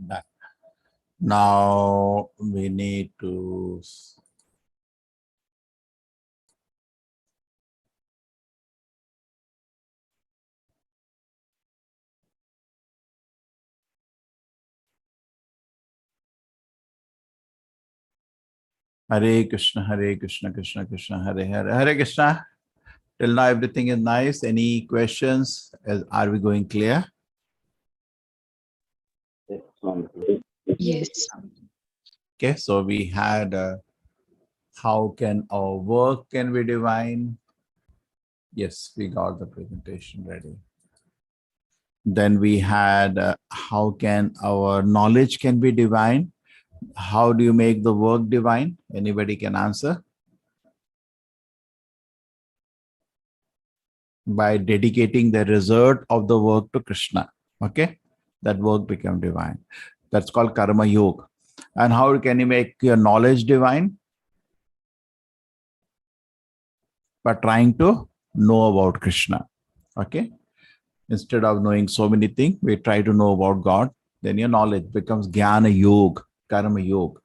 Done. Now we need to Hare Krishna, Krishna Krishna, Hare Hare, Hare Krishna. Till now everything is nice. Any questions? Are we going clear? Yes. Okay, so we had how can our work can be divine? Yes, we got the presentation ready. Then we had how can our knowledge can be divine? How do you make the work divine? Anybody can answer? By dedicating the result of the work to Krishna. Okay, that work become divine. That's called karma yoga. And how can you make your knowledge divine? By trying to know about Krishna. Okay, instead of knowing so many things, we try to know about God. Then your knowledge becomes jnana yoga, karma yoga.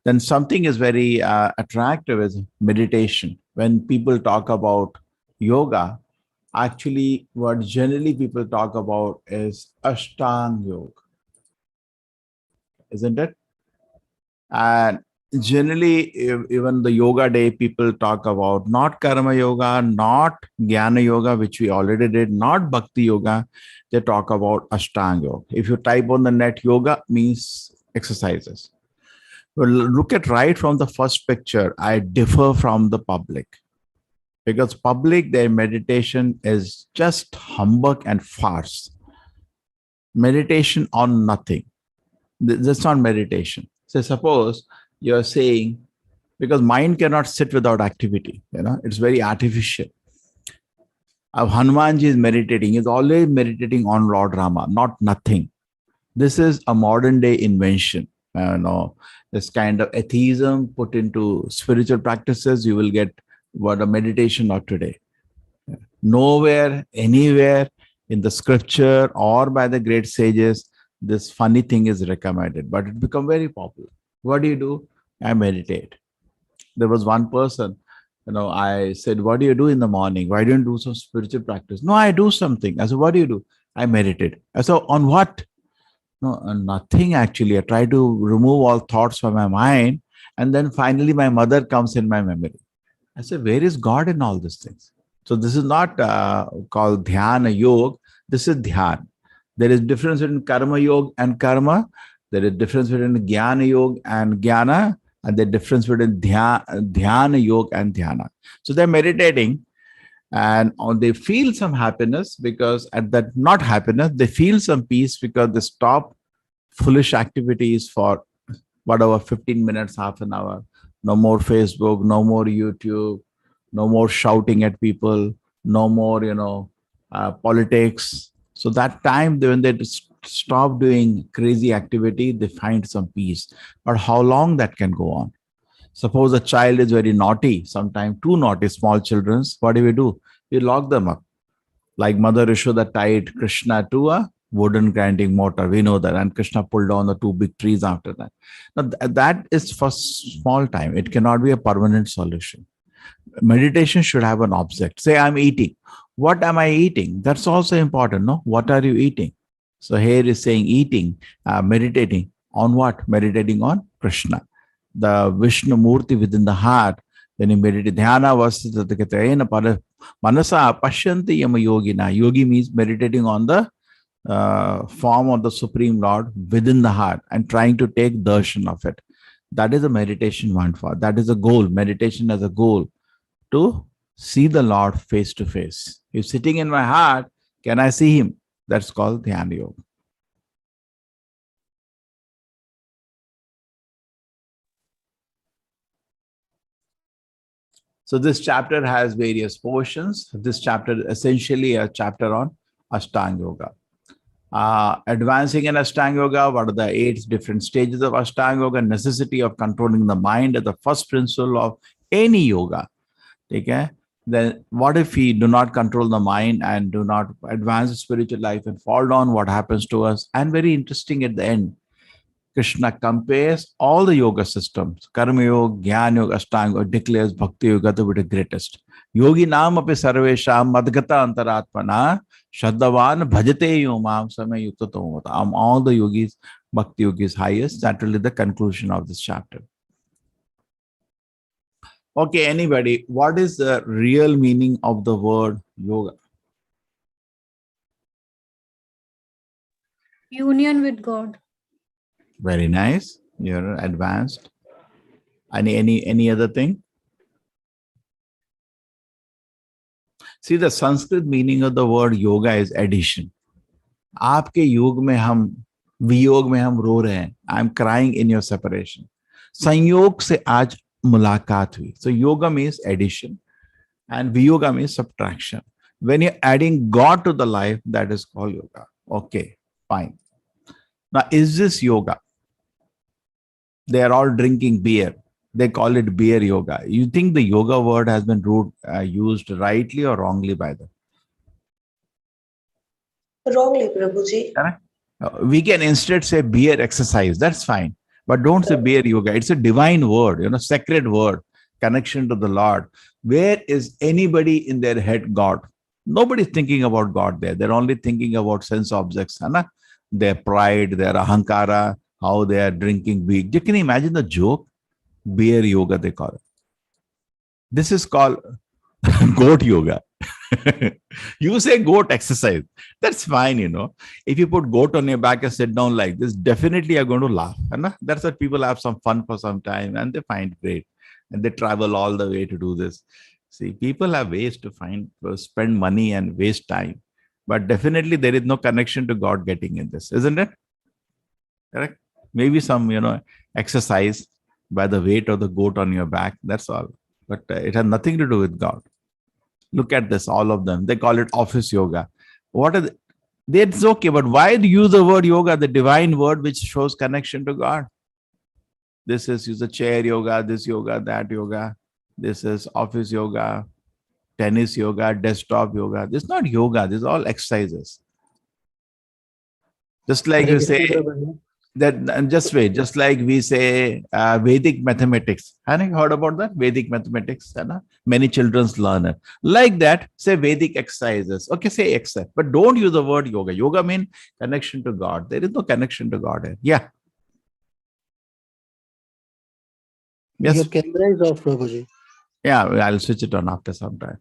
Then something is very attractive is meditation. When people talk about yoga, actually what generally people talk about is Ashtanga yoga, isn't it? And generally, even the yoga day, people talk about not karma yoga, not jnana yoga, which we already did, not bhakti yoga. They talk about Ashtanga yoga. If you type on the net, yoga means exercises. Well, look at right from the first picture. I differ from the public because public, their meditation is just humbug and farce. Meditation on nothing. That's not meditation. So suppose you're saying, because mind cannot sit without activity, it's very artificial. Hanumanji is meditating, he's always meditating on Lord Rama, not nothing. This is a modern day invention. This kind of atheism put into spiritual practices, you will get what a meditation of today. Nowhere, anywhere in the scripture or by the great sages, this funny thing is recommended, but it become very popular. What do? I meditate. There was one person, I said, what do you do in the morning? Why don't you do some spiritual practice? No, I do something. I said, what do? I meditate. I said, on what? No, nothing actually. I try to remove all thoughts from my mind. And then finally my mother comes in my memory. I said, where is God in all these things? So this is not called dhyana yoga. This is dhyan. There is difference between karma yoga and karma. There is difference between jnana yoga and jnana. And the difference between dhyana yoga and dhyana. So they're meditating and they feel some happiness because at that not happiness, they feel some peace because they stop foolish activities for whatever 15 minutes, half an hour. No more Facebook, no more YouTube, no more shouting at people, no more, politics. So that time when they stop doing crazy activity, they find some peace. But how long that can go on? Suppose a child is very naughty, sometimes too naughty, small children. What do? We lock them up. Like Mother Yashoda tied Krishna to a wooden grinding mortar. We know that. And Krishna pulled down the two big trees after that. Now, that is for small time. It cannot be a permanent solution. Meditation should have an object. Say, I'm eating. What am I eating? That's also important, no? What are you eating? So here is saying eating, meditating. On what? Meditating on Krishna. The Vishnu Murti within the heart. Then you meditate. Dhyana vasita manasa pashyanti yama yogina. Yogi means meditating on the form of the Supreme Lord within the heart and trying to take darshan of it. That is a meditation one for. That is a goal. Meditation as a goal to see the Lord face to face. If sitting in my heart, can I see him? That's called Dhyana Yoga. So this chapter has various portions. This chapter is essentially a chapter on Ashtanga Yoga. Advancing in Ashtanga Yoga, what are the 8 different stages of Ashtanga Yoga? Necessity of controlling the mind as the first principle of any yoga. Okay? Then what if we do not control the mind and do not advance the spiritual life and fall down? What happens to us? And very interesting at the end, Krishna compares all the yoga systems, Karma Yoga, Jnana Yoga, Ashtanga Yoga, declares Bhakti Yoga to be the greatest. Yogi Nam api sarvesham madgata antaratmana Shaddavan bhajate yomam samay yukta tomata. All the yogis, Bhakti Yoga is highest. That will be the conclusion of this chapter. Okay, anybody, what is the real meaning of the word yoga? Union with God. Very nice. You're advanced. Any other thing? See, the Sanskrit meaning of the word yoga is addition. आपके योग में हम वियोग में हम रो रहे हैं. I'm crying in your separation. संयोग से आज मुलाकात हुई. So yoga means addition and viyoga means subtraction. When you're adding God to the life, that is called yoga. Okay, fine. Now, is this yoga? They are all drinking beer. They call it beer yoga. You think the yoga word has been used rightly or wrongly by them? Wrongly, Prabhuji. We can instead say beer exercise. That's fine. But don't say beer yoga. It's a divine word, sacred word, connection to the Lord. Where is anybody in their head God? Nobody's thinking about God there. They're only thinking about sense objects. Their pride, their ahankara, how they are drinking beer. You can imagine the joke? Beer yoga, they call it. This is called goat yoga. You say goat exercise. That's fine, If you put goat on your back and sit down like this, definitely you're going to laugh. That's what people have some fun for some time and they find great. And they travel all the way to do this. See, people have ways to spend money and waste time. But definitely there is no connection to God getting in this, isn't it? Correct? Maybe some, exercise by the weight of the goat on your back. That's all. But it has nothing to do with God. Look at this, all of them. They call it office yoga. What are they? It's okay, but why do you use the word yoga, the divine word which shows connection to God? This is use a chair yoga, this yoga, that yoga. This is office yoga, tennis yoga, desktop yoga. This is not yoga. This is all exercises. Just like you say that, just wait, just like we say Vedic mathematics. Have you heard about that? Vedic mathematics. Many children learn it. Like that, say Vedic exercises. Okay, say exercise. But don't use the word yoga. Yoga means connection to God. There is no connection to God here. Yeah. Yes. Your camera is off, Prabhuji. Yeah, I'll switch it on after some time.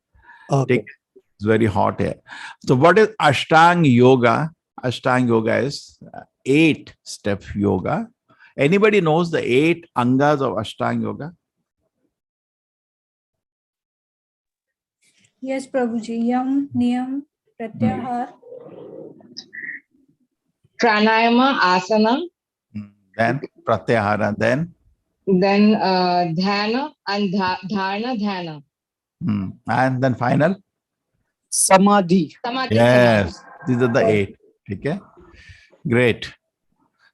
Okay. It's very hot here. So what is Ashtanga Yoga? Ashtanga Yoga is 8-step yoga. Anybody knows the 8 angas of Ashtanga Yoga? Yes, Prabhuji. Yam, Niyam, Pratyahar. Pranayama, asana. Then Pratyahara, then Dhyana and dharana, dhyana. And then final? Samadhi. Samadhi. Yes, Samadhi. these are the 8. Okay, great.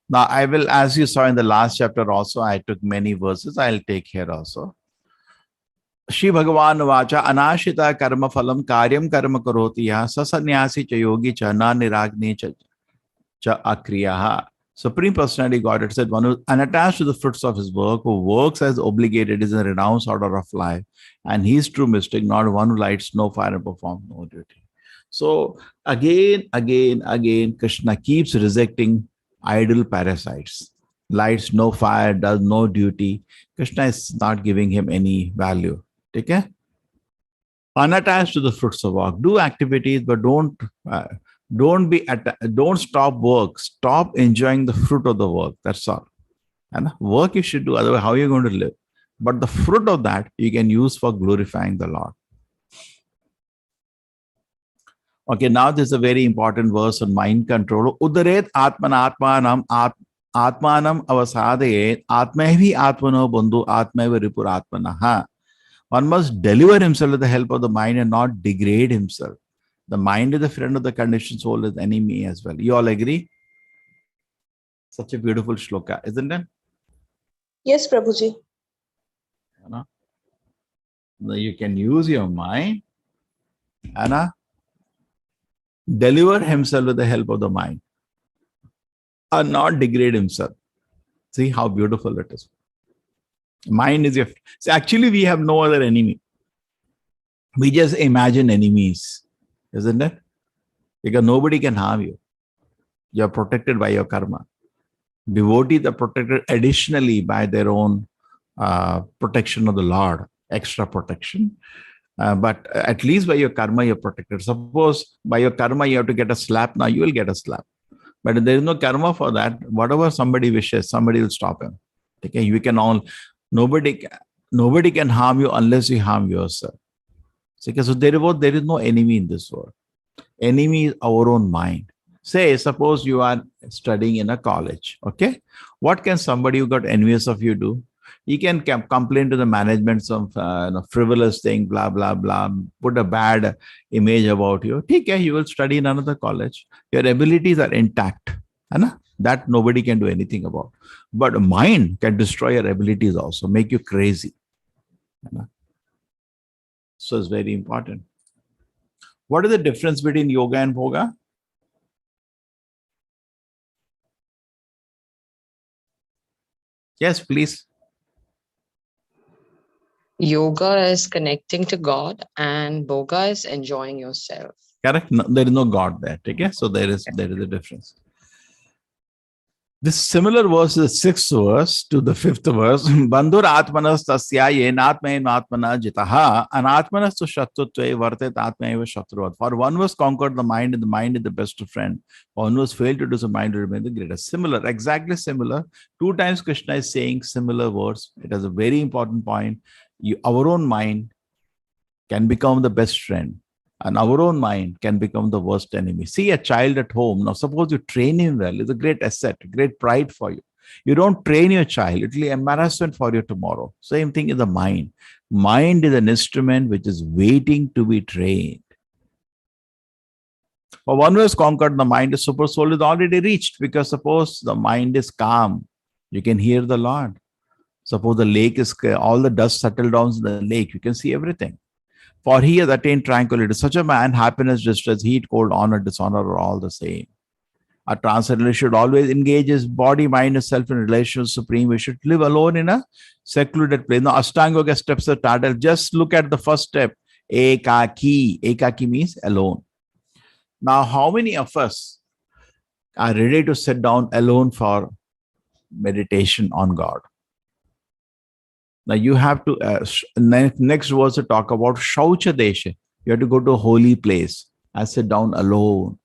Now I will, as you saw in the last chapter also, I took many verses. I'll take here also. Shri Bhagavan Vacha Anashita Karma Phalam Karyam Karma Karoti Ya Sasanyasi Cha Yogi Cha Na Niragni Cha Akriyaha. Supreme Personality Godhead said, one who is unattached to the fruits of his work, who works as obligated, is in a renounced order of life, and he is true mystic, not one who lights no fire and performs no duty. So again, Krishna keeps rejecting idle parasites. Lights no fire, does no duty. Krishna is not giving him any value. Okay? Unattached to the fruits of work. Do activities, but don't stop work. Stop enjoying the fruit of the work. That's all. And work you should do, otherwise how are you going to live? But the fruit of that you can use for glorifying the Lord. Okay, now this is a very important verse on mind control. Udaret atmanam atmanam avasadaye atmehi atmano bandhu atmeva ripur atmanaha. One must deliver himself with the help of the mind and not degrade himself. The mind is the friend of the conditioned soul, is enemy as well. You all agree? Such a beautiful shloka, isn't it? Yes, Prabhuji. You can use your mind and deliver himself with the help of the mind and not degrade himself. See how beautiful it is. Mind is your... See, actually, we have no other enemy. We just imagine enemies, isn't it? Because nobody can harm you. You're protected by your karma. Devotees are protected additionally by their own protection of the Lord, extra protection. But at least by your karma, you're protected. Suppose by your karma, you have to get a slap. Now you will get a slap. But if there is no karma for that, whatever somebody wishes, somebody will stop him. Okay, you can all... Nobody can harm you unless you harm yourself. Okay, so there is no enemy in this world. Enemy is our own mind. Say, suppose you are studying in a college. Okay, what can somebody who got envious of you do? He can complain to the management some frivolous thing, blah blah blah, put a bad image about you. Okay, you will study in another college. Your abilities are intact. That nobody can do anything about. But mind can destroy your abilities also, make you crazy. So it's very important. What is the difference between yoga and bhoga? Yes, please. Yoga is connecting to God and Bhoga is enjoying yourself. Correct? No, there is no God there. Okay? So there is a difference. This similar verse is the 6th verse to the 5th verse. Bandhur atmanas tasya yenatmaen atmana jitaha anatmanas tu shatrutve vartet atmaeva shatruvat. For one was conquered the mind, and the mind is the best friend. For one was failed to do so, mind will remain the greatest. Similar, exactly similar. 2 times Krishna is saying similar words. It has a very important point. Our own mind can become the best friend, and our own mind can become the worst enemy. See a child at home. Now, suppose you train him well, it's a great asset, great pride for you. You don't train your child, it will be embarrassment for you tomorrow. Same thing in the mind. Mind is an instrument which is waiting to be trained. For one who has conquered the mind, the super soul is already reached, because suppose the mind is calm, you can hear the Lord. Suppose the lake is, all the dust settled down in the lake, you can see everything. For he has attained tranquility. Such a man, happiness, distress, heat, cold, honor, dishonor are all the same. A transcendental should always engage his body, mind, and self in relation with Supreme. We should live alone in a secluded place. Now, Ashtanga Yoga steps are started. Just look at the first step. Ekaki. Ekaki means alone. Now, how many of us are ready to sit down alone for meditation on God? Now you have to, next verse to talk about Shaucha Desha. You have to go to a holy place and sit down alone.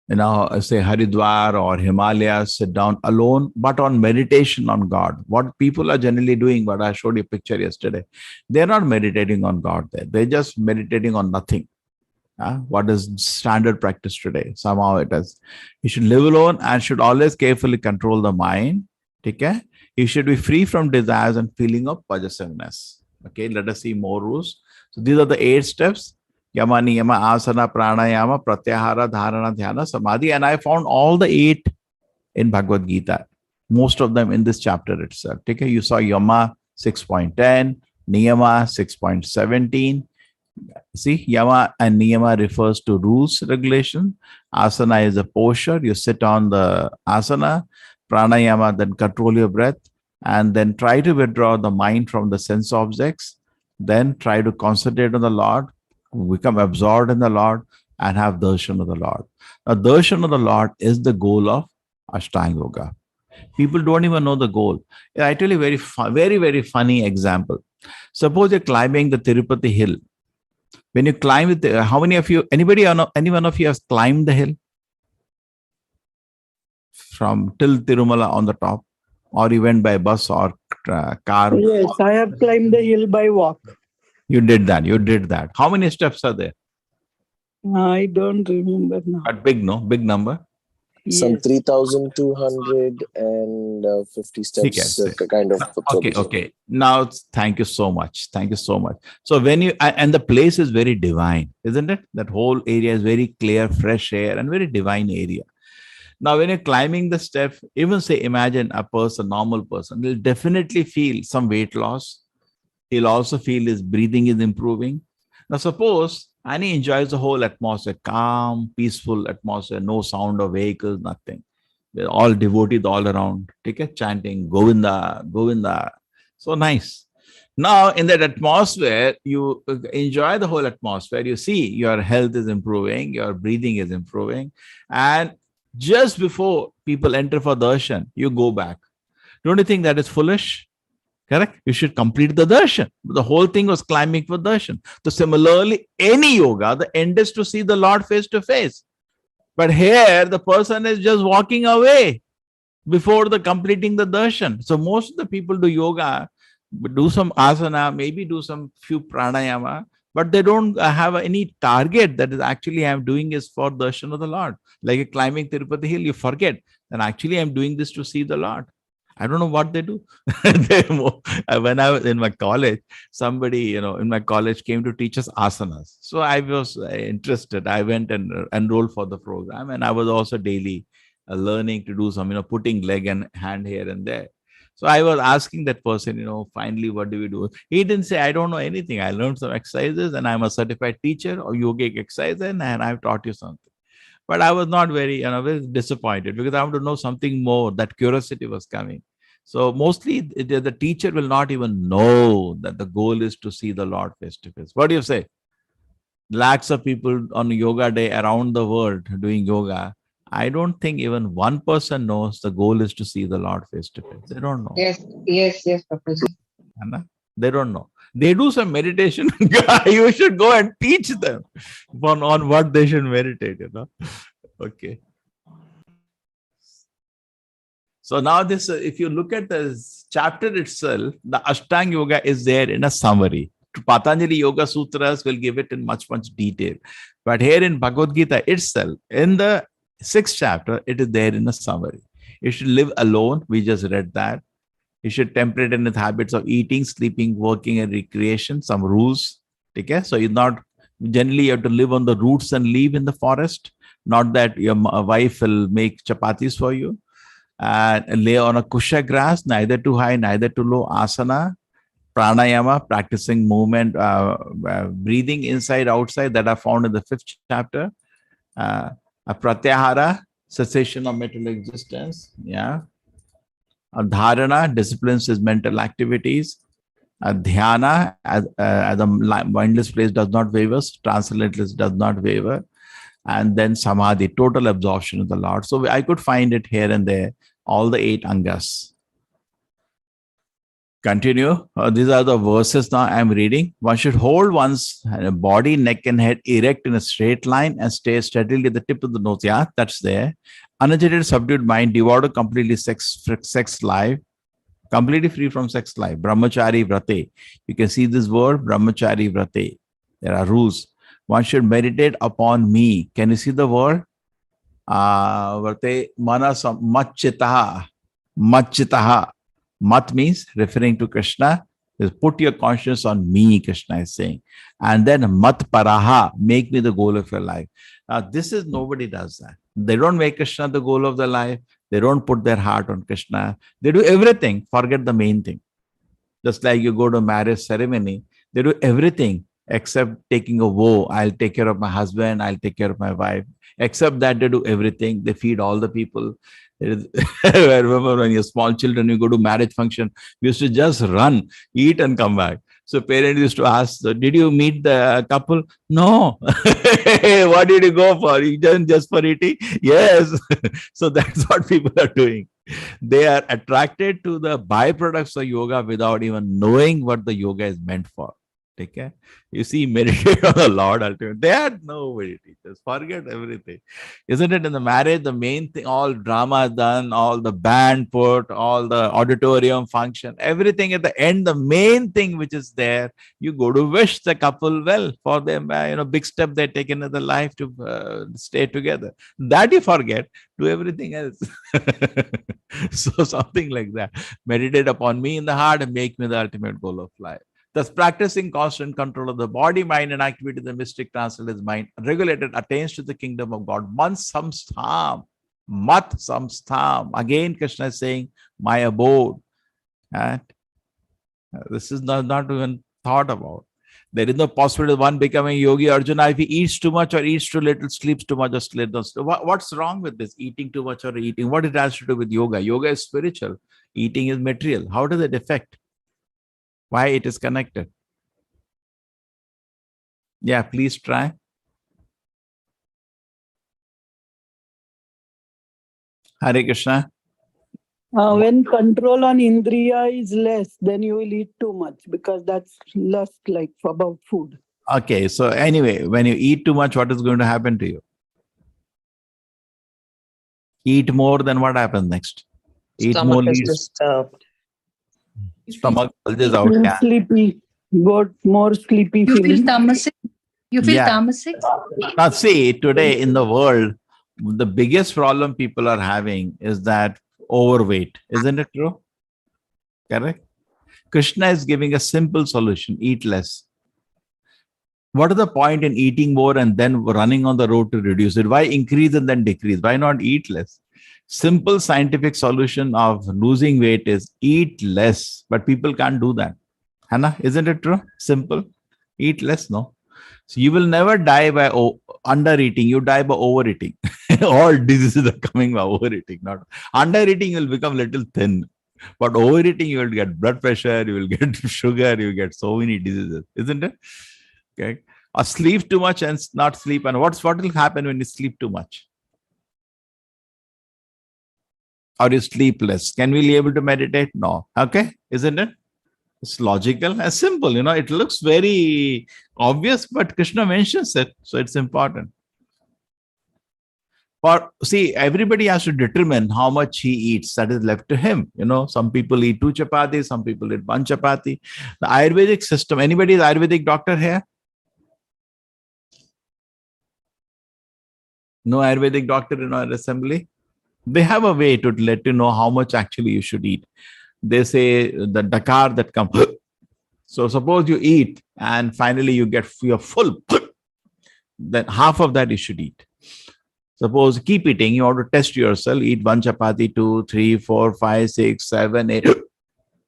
Say Haridwar or Himalaya, sit down alone, but on meditation on God. What people are generally doing, but I showed you a picture yesterday. They're not meditating on God there. They're just meditating on nothing. What is standard practice today? Somehow it is. You should live alone and should always carefully control the mind. Okay? You should be free from desires and feeling of possessiveness. Okay, let us see more rules. So these are the 8 steps. Yama, niyama, asana, pranayama, pratyahara, dharana, dhyana, samadhi. And I found all the 8 in Bhagavad Gita. Most of them in this chapter itself. Okay, you saw Yama 6.10, Niyama 6.17. See, Yama and Niyama refers to rules, regulation. Asana is a posture. You sit on the asana. Pranayama, then control your breath, and then try to withdraw the mind from the sense objects. Then try to concentrate on the Lord, become absorbed in the Lord, and have darshan of the Lord. Now, darshan of the Lord is the goal of Ashtanga Yoga. People don't even know the goal. I tell you a very, very funny example. Suppose you're climbing the Tirupati hill. When you climb it, how many of you, anyone of you has climbed the hill? From till Tirumala on the top, or you went by bus or car? Yes, I have climbed the hill by walk. You did that. How many steps are there? I don't remember now. But big, no? Big number? Some Yes. 3,250 steps, kind of. Okay. Now, thank you so much. So when you, and the place is very divine, isn't it? That whole area is very clear, fresh air, and very divine area. Now, when you're climbing the step, even say, imagine a normal person, will definitely feel some weight loss. He'll also feel his breathing is improving. Now, suppose, and he enjoys the whole atmosphere, calm, peaceful atmosphere, no sound of vehicles, nothing. They're all devotees all around. Take a chanting Govinda, Govinda. So nice. Now, in that atmosphere, you enjoy the whole atmosphere. You see your health is improving, your breathing is improving. And just before people enter for darshan, you go back. Don't you think that is foolish? Correct? You should complete the darshan. The whole thing was climbing for darshan. So similarly, any yoga, the end is to see the Lord face to face. But here, the person is just walking away before the completing the darshan. So most of the people do yoga, do some asana, maybe do some few pranayama, but they don't have any target that is actually I'm doing is for darshan of the Lord. Like climbing Tirupati hill, you forget that actually I'm doing this to see the Lord. I don't know what they do. When I was in my college, somebody, in my college came to teach us asanas. So I was interested. I went and enrolled for the program, and I was also daily learning to do some, putting leg and hand here and there. So I was asking that person, finally, what do we do? He didn't say, I don't know anything. I learned some exercises and I'm a certified teacher of yogic exercise and I've taught you something. But I was not very disappointed because I want to know something more. That curiosity was coming. So mostly the teacher will not even know that the goal is to see the Lord face to face. What do you say? Lakhs of people on yoga day around the world doing yoga. I don't think even one person knows the goal is to see the Lord face to face. They don't know. Yes, Prabhuji. They don't know. They do some meditation. You should go and teach them on what they should meditate. Okay. So now this, if you look at this chapter itself, the Ashtanga Yoga is there in a summary. Patanjali Yoga Sutras will give it in much detail. But here in Bhagavad Gita itself, in the 6th chapter, it is there in a summary. You should live alone. We just read that. You should temperate in the habits of eating, sleeping, working, and recreation. Some rules. Okay? So you have to live on the roots and leaf in the forest. Not that your wife will make chapatis for you. And lay on a kusha grass, neither too high, neither too low. Asana, pranayama, practicing movement, breathing inside, outside, that are found in the 5th chapter. A pratyahara, cessation of mental existence. Yeah. A dharana, disciplines his mental activities. A dhyana, as a mindless place does not waver, translatless does not waver. And then samadhi, total absorption of the Lord. So I could find it here and there, all the 8 angas. Continue. These are the verses now I am reading. One should hold one's body, neck and head erect in a straight line and stay steadily at the tip of the nose. Yeah, that's there. Unagitated, subdued mind, devoid of completely sex life, completely free from sex life. Brahmachari vrate. You can see this word, brahmachari vrate. There are rules. One should meditate upon me. Can you see the word? Vrate manasam machitaha. Machitaha. Mat means referring to Krishna. Is put your conscience on me, Krishna is saying. And then mat paraha, make me the goal of your life. Now, nobody does that. They don't make Krishna the goal of their life. They don't put their heart on Krishna. They do everything, forget the main thing. Just like you go to a marriage ceremony, they do everything except taking a vow. I'll take care of my husband. I'll take care of my wife. Except that they do everything. They feed all the people. I remember when you're small children, you go to marriage function, we used to just run, eat and come back. So parents used to ask, did you meet the couple? No. What did you go for? You done just for eating? Yes. So that's what people are doing. They are attracted to the byproducts of yoga without even knowing what the yoga is meant for. Take care. You see, meditate on the Lord ultimately. They had nobody teachers. Forget everything. Isn't it? In the marriage, the main thing, all drama is done, all the band put, all the auditorium function, everything at the end, the main thing which is there, you go to wish the couple well for them, big step they're taken in their life to stay together. That you forget, do everything else. So something like that. Meditate upon me in the heart and make me the ultimate goal of life. Thus, practicing constant control of the body, mind, and activity, the mystic translates mind regulated attains to the kingdom of God. Man samstham, mat samstham. Again, Krishna is saying, my abode. And this is not even thought about. There is no possibility of one becoming yogi. Arjuna, if he eats too much or eats too little, sleeps too much or sleeps too much. What's wrong with this? Eating too much or eating? What it has to do with yoga? Yoga is spiritual. Eating is material. How does it affect? Why it is connected? Yeah, please try. Hare Krishna. When control on Indriya is less, then you will eat too much because that's lust, like about food. Okay, so anyway, when you eat too much, what is going to happen to you? Eat more, then what happens next? Eat Stomach more, is leads disturbed. stomach bulges out. Feel Yeah. sleepy, got more sleepy You feel feeling. tamasic? You feel Yeah. tamasic? Now, see, today in the world, the biggest problem people are having is that overweight. Isn't it true? Correct? Krishna is giving a simple solution: eat less. What is the point in eating more and then running on the road to reduce it? Why increase and then decrease? Why not eat less? Simple scientific solution of losing weight is eat less, but people can't do that. Hannah, isn't it true? Simple. Eat less, no? So you will never die by under eating. You die by overeating. All diseases are coming by overeating. Not under eating, you will become little thin. But overeating, you will get blood pressure, you will get sugar, you will get so many diseases, isn't it? Okay. Or sleep too much and not sleep. And what will happen when you sleep too much? Or you sleep less? Can we be able to meditate? No. Okay. Isn't it? It's logical and simple. It looks very obvious, but Krishna mentions it. So it's important. But see, everybody has to determine how much he eats. That is left to him. Some people eat 2 chapatis, some people eat 1 chapati. The Ayurvedic system, anybody is Ayurvedic doctor here? No Ayurvedic doctor in our assembly? They have a way to let you know how much actually you should eat. They say the Dakar that comes. So suppose you eat and finally you're full. Then half of that you should eat. Suppose keep eating, you want to test yourself, eat 1 chapati, 2, 3, 4, 5, 6, 7, 8.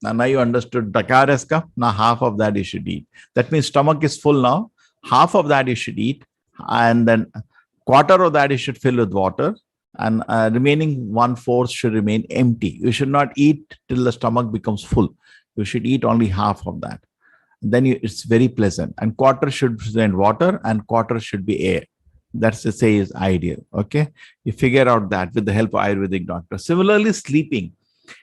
Now you understood Dakar has come. Now half of that you should eat. That means stomach is full now. Half of that you should eat. And then quarter of that you should fill with water. And remaining 1/4 should remain empty. You should not eat till the stomach becomes full. You should eat only half of that. Then it's very pleasant. And quarter should be water and quarter should be air. That's to say is ideal. Okay. You figure out that with the help of Ayurvedic doctor. Similarly, sleeping.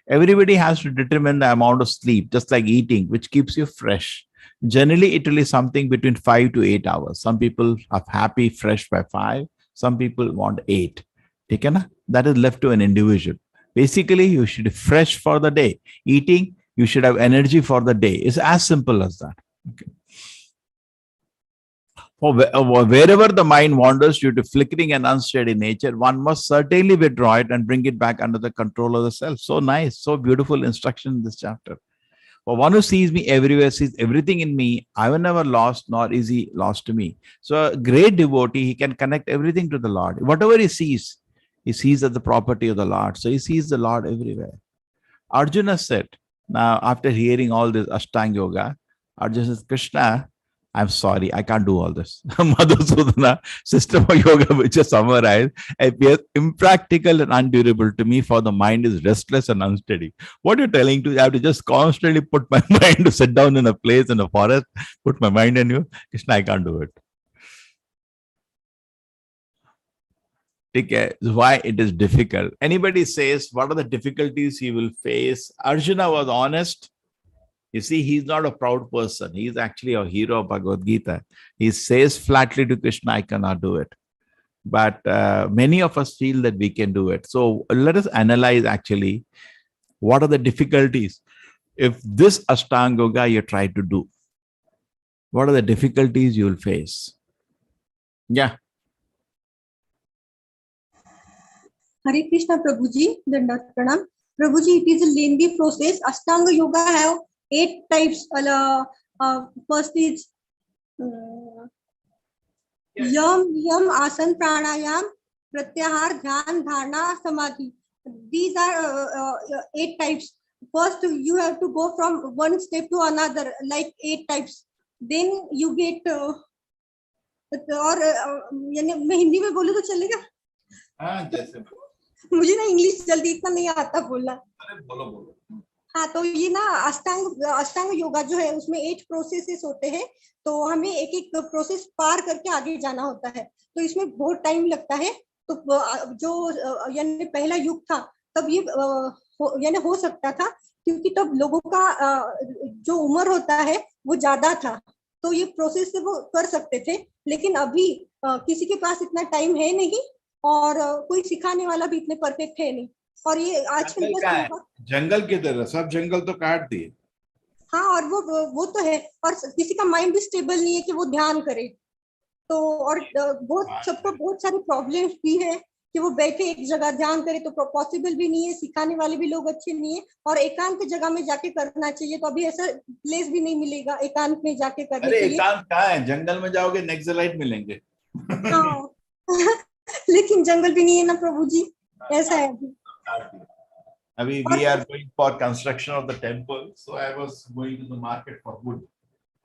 Everybody has to determine the amount of sleep, just like eating, which keeps you fresh. Generally, it will be something between 5 to 8 hours. Some people are happy, fresh by 5. Some people want 8. That is left to an individual. Basically, you should be fresh for the day. Eating, you should have energy for the day. It's as simple as that. Okay. Wherever the mind wanders due to flickering and unsteady nature, one must certainly withdraw it and bring it back under the control of the self. So nice, so beautiful instruction in this chapter. For one who sees me everywhere, sees everything in me, I will never lost, nor is he lost to me. So a great devotee, he can connect everything to the Lord. Whatever he sees as the property of the Lord. So he sees the Lord everywhere. Arjuna said, now after hearing all this Ashtanga Yoga, Arjuna says, Krishna, I'm sorry, I can't do all this. Madhusudana, system of yoga, which is summarized, appears impractical and undurable to me, for the mind is restless and unsteady. What you're telling to, I have to just constantly put my mind to sit down in a place in a forest, put my mind in you. Krishna, I can't do it. Okay, why it is difficult. Anybody says, what are the difficulties he will face? Arjuna was honest. You see, he's not a proud person. He's actually a hero of Bhagavad Gita. He says flatly to Krishna, I cannot do it. But many of us feel that we can do it. So let us analyze actually what are the difficulties. If this Ashtanga Yoga you try to do, what are the difficulties you will face? Yeah. Hare Krishna, Prabhuji, Dandavat Pranam. Prabhuji, it is a lengthy process. Ashtanga Yoga have 8 types. First is Yam, Asan, Pranayam, Pratyahar, Dhyan, Dharana, Samadhi. These are 8 types. First, you have to go from one step to another, like 8 types. then you get और यानी मैं हिंदी में बोलूँ तो चलेगा? हाँ, जैसे मुझे ना इंग्लिश जल्दी इतना नहीं आता बोलना। अरे बोलो बोलो। हाँ, तो ये ना अष्टांग योगा जो है उसमें 8 प्रोसेसेस होते हैं, तो हमें एक एक प्रोसेस पार करके आगे जाना होता है, तो इसमें बहुत टाइम लगता है। तो जो यानी पहला युग था तब ये यानी हो सकता था, क्योंकि तब लोगों का जो उम्र होता है वो ज्यादा था, तो ये प्रोसेस से वो कर सकते थे। लेकिन अभी किसी के पास इतना टाइम है नहीं, और कोई सिखाने वाला भी इतने परफेक्ट है नहीं, और ये आजकल जंगल का है, जंगल की तरह सब जंगल तो काट दिए। हाँ, और वो तो है, और किसी का माइंड भी स्टेबल नहीं है कि वो ध्यान करे, तो और बहुत सबको बहुत सारी प्रॉब्लम्स भी है कि वो बैठे एक जगह ध्यान करे, तो पॉसिबल भी नहीं है, सिखाने वाले भी लोग अच्छे नहीं है, और एकांत जगह में जाके करना चाहिए, तो अभी ऐसा प्लेस भी नहीं मिलेगा एकांत में जाके करने अरे के लिए। एकांत कहाँ है, जंगल में जाओगे नेक्सलाइट मिलेंगे। हाँ लेकिन जंगल भी नहीं है ना प्रभु जी, ऐसा है अभी। अभी we are going for construction of the temple, so I was going to the market for wood.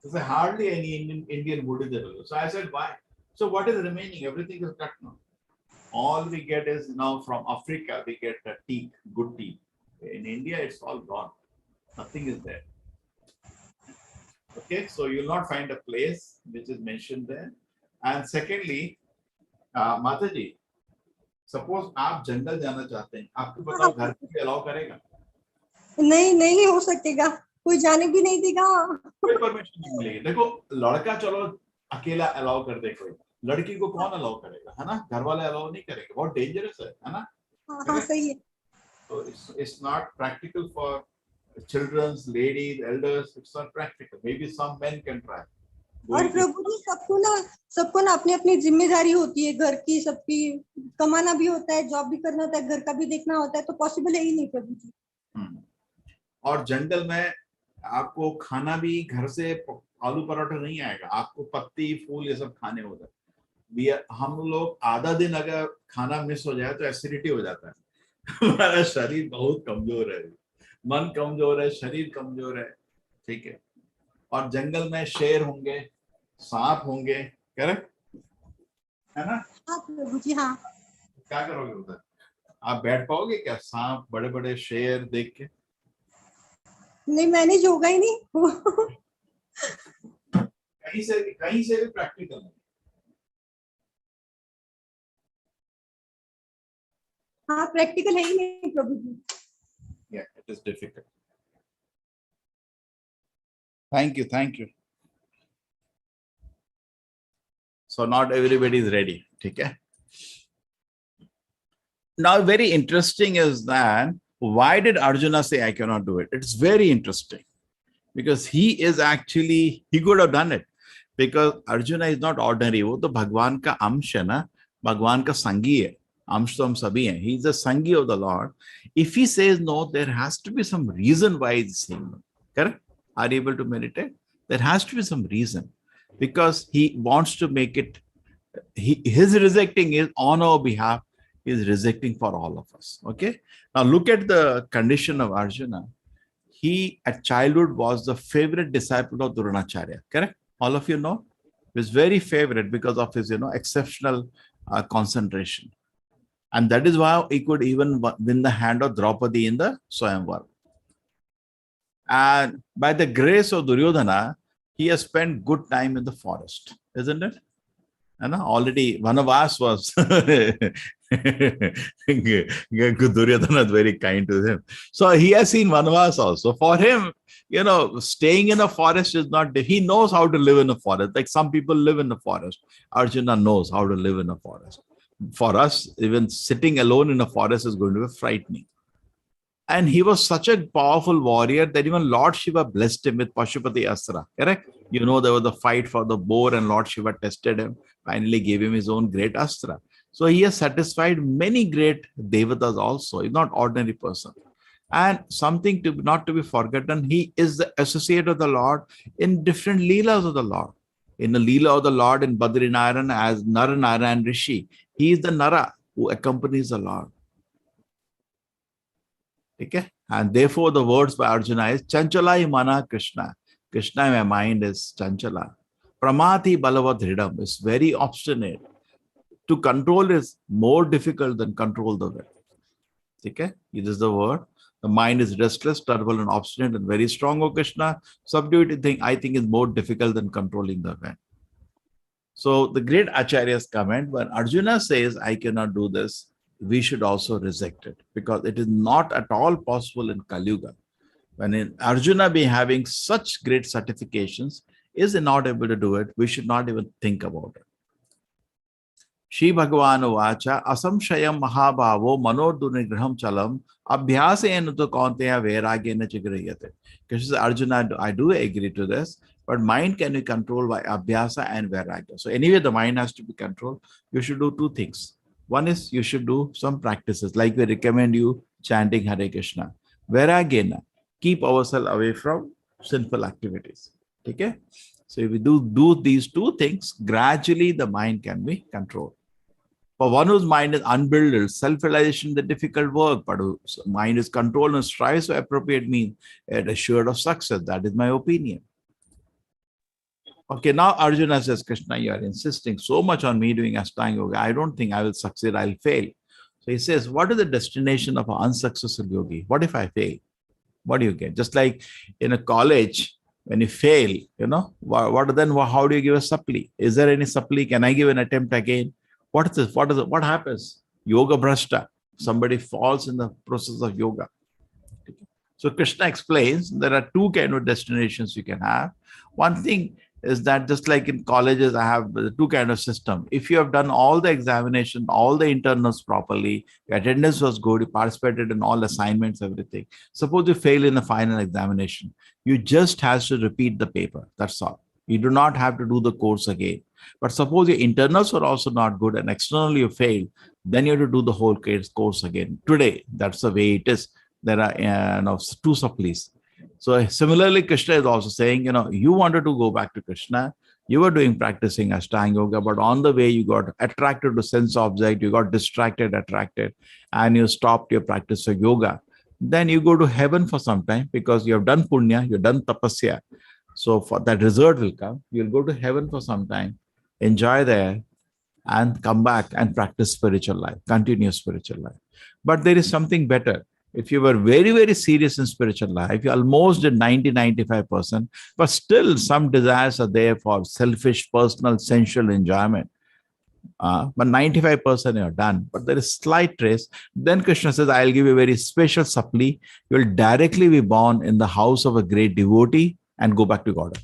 So hardly any Indian wood is available. So I said, why? So what is remaining? Everything is cut now. All we get is now from Africa, we get teak, good teak. In India, it's all gone. Nothing is there. Okay, so you will not find a place which is mentioned there. And secondly, Mataji, suppose आप जंगल जाना चाहते हैं, आपको बताओ घर पे allow करेगा? नहीं हो सकेगा, कोई जाने भी नहीं देगा, कोई परमिशन नहीं मिलेगी। देखो लड़का चलो अकेला अलाउ कर दे, कोई लड़की को कौन अलाउ करेगा, है ना? घर वाले अलाउ नहीं करेंगे, बहुत डेंजरस है ना? हाँ सही है। So it's not practical for children's, ladies, elders. It's not practical. Maybe some men can try. और प्रभु जी सबको ना अपनी अपनी जिम्मेदारी होती है घर की, सबकी कमाना भी होता है, जॉब भी करना होता है, घर का भी देखना होता है, तो पॉसिबल है ही नहीं प्रभु जी। और जंगल में आपको खाना भी घर से आलू पराठा नहीं आएगा, आपको पत्ती फूल ये सब खाने होता है। हम लोग आधा दिन अगर खाना मिस हो जाए तो एसिडिटी हो जाता है। हमारा शरीर बहुत कमजोर है, मन कमजोर है, शरीर कमजोर है, ठीक है। और जंगल में शेर होंगे, सांप होंगे, करेक्ट है ना? हाँ प्रभु जी। हाँ, क्या करोगे उधर? आप बैठ पाओगे क्या सांप, बड़े बड़े शेर देख के? नहीं, मैनेज होगा ही नहीं। कहीं से भी प्रैक्टिकल है। हाँ, प्रैक्टिकल है ही नहीं प्रभु जी। Yeah, it is difficult. Thank you. So not everybody is ready, okay? Now, very interesting is that why did Arjuna say I cannot do it? It's very interesting because he could have done it, because Arjuna is not ordinary. वो तो भगवान का अंश है ना, भगवान का संगी है, अंश तो हम सभी हैं. He is the संगी of the Lord. If he says no, there has to be some reason why he's saying no. Correct? Are you able to meditate? There has to be some reason, because he wants to make it. His rejecting is on our behalf. He is rejecting for all of us. Okay. Now look at the condition of Arjuna. He at childhood was the favorite disciple of Dronacharya. Correct? All of you know. He was very favorite because of his exceptional concentration. And that is why he could even win the hand of Draupadi in the Swayamvar. And by the grace of Duryodhana, he has spent good time in the forest, isn't it? And already Vanavas was Duryodhana is very kind to him. So he has seen Vanavas also. For him, staying in a forest is not, he knows how to live in a forest. Like some people live in the forest. Arjuna knows how to live in a forest. For us, even sitting alone in a forest is going to be frightening. And he was such a powerful warrior that even Lord Shiva blessed him with Pashupati Astra. Correct? There was a fight for the boar and Lord Shiva tested him, finally gave him his own great Astra. So he has satisfied many great Devatas also. He's not ordinary person. And something not to be forgotten, he is the associate of the Lord in different Leelas of the Lord. In the Leela of the Lord in Badrinaran as Naranarayan Rishi, he is the Nara who accompanies the Lord. Okay? And therefore the words by Arjuna is Chanchalai Mana Krishna. Krishna, my mind is chanchala. Pramati balavat hridam is very obstinate. To control is more difficult than control the will. Okay? It is the word. The mind is restless, turbulent, obstinate, and very strong, O Krishna. Subdued thing, I think, is more difficult than controlling the will. So the great Acharya's comment, when Arjuna says, I cannot do this, we should also reject it, because it is not at all possible in Kali Yuga. When Arjuna be having such great certifications, is not able to do it, we should not even think about it. Shri Bhagavan Vacha Asamshayam Mahabhavo Manodunigraham Chalam Abhyasena to Konteya Vairagena Chigrayate. Krishna says, Arjuna, I do agree to this, but mind can be controlled by Abhyasa and Vairagya. So anyway, the mind has to be controlled. You should do two things. One is you should do some practices, like we recommend you chanting Hare Krishna. Vairagena, keep ourselves away from sinful activities. Okay? So if we do these two things, gradually the mind can be controlled. For one whose mind is unbuilded, self-realization is the difficult work, but whose mind is controlled and strives for appropriate means, it assured of success. That is my opinion. Okay, now Arjuna says, Krishna, you are insisting so much on me doing Ashtanga Yoga. I don't think I will succeed, I'll fail. So he says, what is the destination of an unsuccessful yogi? What if I fail? What do you get? Just like in a college, when you fail, how do you give a supply? Is there any supply? Can I give an attempt again? What is this? What is it? What happens? Yoga brashta. Somebody falls in the process of yoga. So Krishna explains there are two kind of destinations you can have. One thing is that just like in colleges, I have the two kind of system. If you have done all the examination, all the internals properly, your attendance was good, you participated in all assignments, everything. Suppose you fail in the final examination, you just have to repeat the paper. That's all. You do not have to do the course again. But suppose your internals were also not good and externally you failed, then you have to do the whole course again. Today, that's the way it is. There are two supplies. So similarly, Krishna is also saying, you wanted to go back to Krishna. You were practicing Ashtanga Yoga, but on the way you got attracted to sense object, you got distracted, attracted, and you stopped your practice of yoga. Then you go to heaven for some time because you have done punya, you've done tapasya. So for that result will come. You'll go to heaven for some time, enjoy there, and come back and practice spiritual life, continue spiritual life. But there is something better. If you were very, very serious in spiritual life, you almost did 90-95%, but still some desires are there for selfish, personal, sensual enjoyment. But 95% you're done. But there is slight trace. Then Krishna says, I'll give you a very special supply. You'll directly be born in the house of a great devotee and go back to God.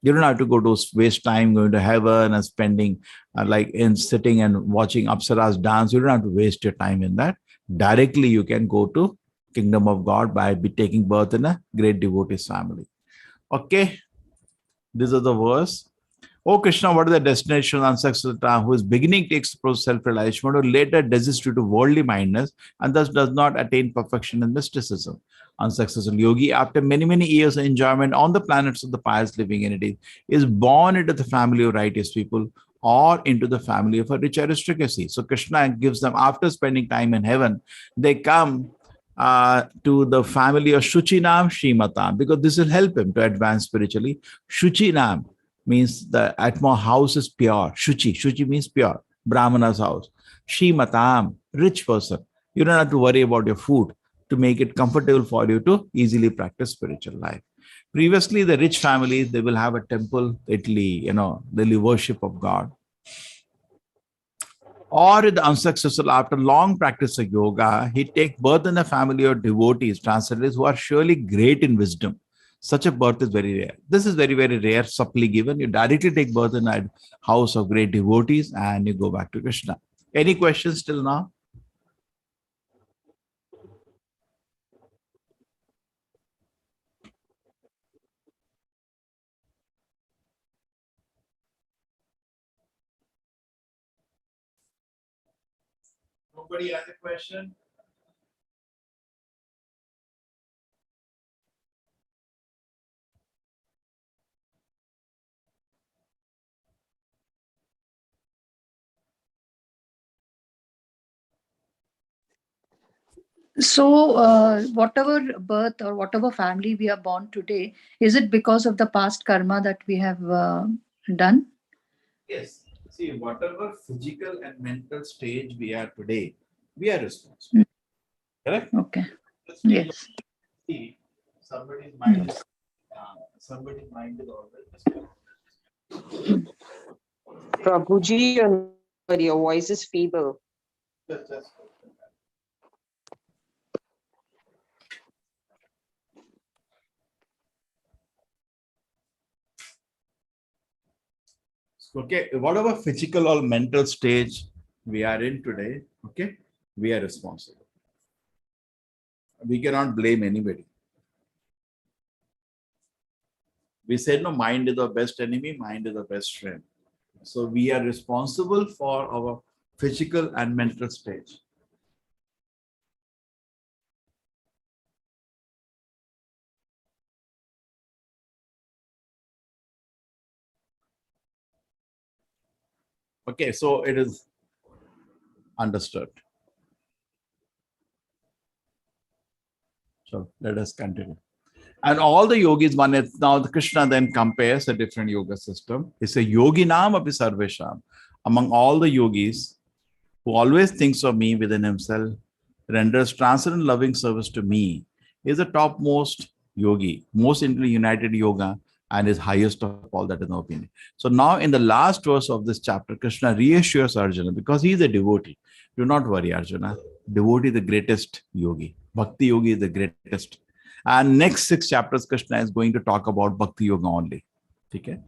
You don't have to go to waste time going to heaven and spending like in sitting and watching Apsaras dance. You don't have to waste your time in that. Directly you can go to kingdom of God by taking birth in a great devotee's family. Okay, this is the verse. Oh Krishna, what is the destination of unsuccessful who is beginning takes process self-realization, who later desists due to worldly mindedness and thus does not attain perfection in mysticism? Unsuccessful yogi, after many, many years of enjoyment on the planets of the pious living entities, is born into the family of righteous people or into the family of a rich aristocracy. So Krishna gives them, after spending time in heaven, they come to the family of Shuchinam Shrimatam, because this will help him to advance spiritually. Shuchinam means the house is pure. Shuchi means pure. Brahmana's house. Shrimatam, rich person. You don't have to worry about your food to make it comfortable for you to easily practice spiritual life. Previously, the rich families, they will have a temple, daily worship of God. Or the unsuccessful, after long practice of yoga, he takes birth in a family of devotees, transcendentalists who are surely great in wisdom. Such a birth is very rare. This is very, very rare, supply given. You directly take birth in a house of great devotees and you go back to Krishna. Any questions till now? Nobody has a question? So, whatever birth or whatever family we are born today, is it because of the past karma that we have done? Yes. See, whatever physical and mental stage we are today, we are responsible. Correct? Okay. Just take Yes. see, somebody's mind is always Prabhuji, your voice is feeble. just okay, whatever physical or mental stage we are in today, okay, we are responsible. We cannot blame anybody. We said no, mind is the best enemy, mind is the best friend. So we are responsible for our physical and mental stage. Okay, so it is understood. So let us continue. And all the yogis, one is now the Krishna then compares a different yoga system. It's a yoginam api sarvesham. Among all the yogis who always thinks of me within himself, renders transcendent loving service to me, is the topmost yogi, most intimately united yoga, and is highest of all. That is my opinion. So now in the last verse of this chapter, Krishna reassures Arjuna because he is a devotee. Do not worry, Arjuna. Devotee is the greatest yogi. Bhakti yogi is the greatest. And next 6 chapters, Krishna is going to talk about Bhakti yoga only. Okay.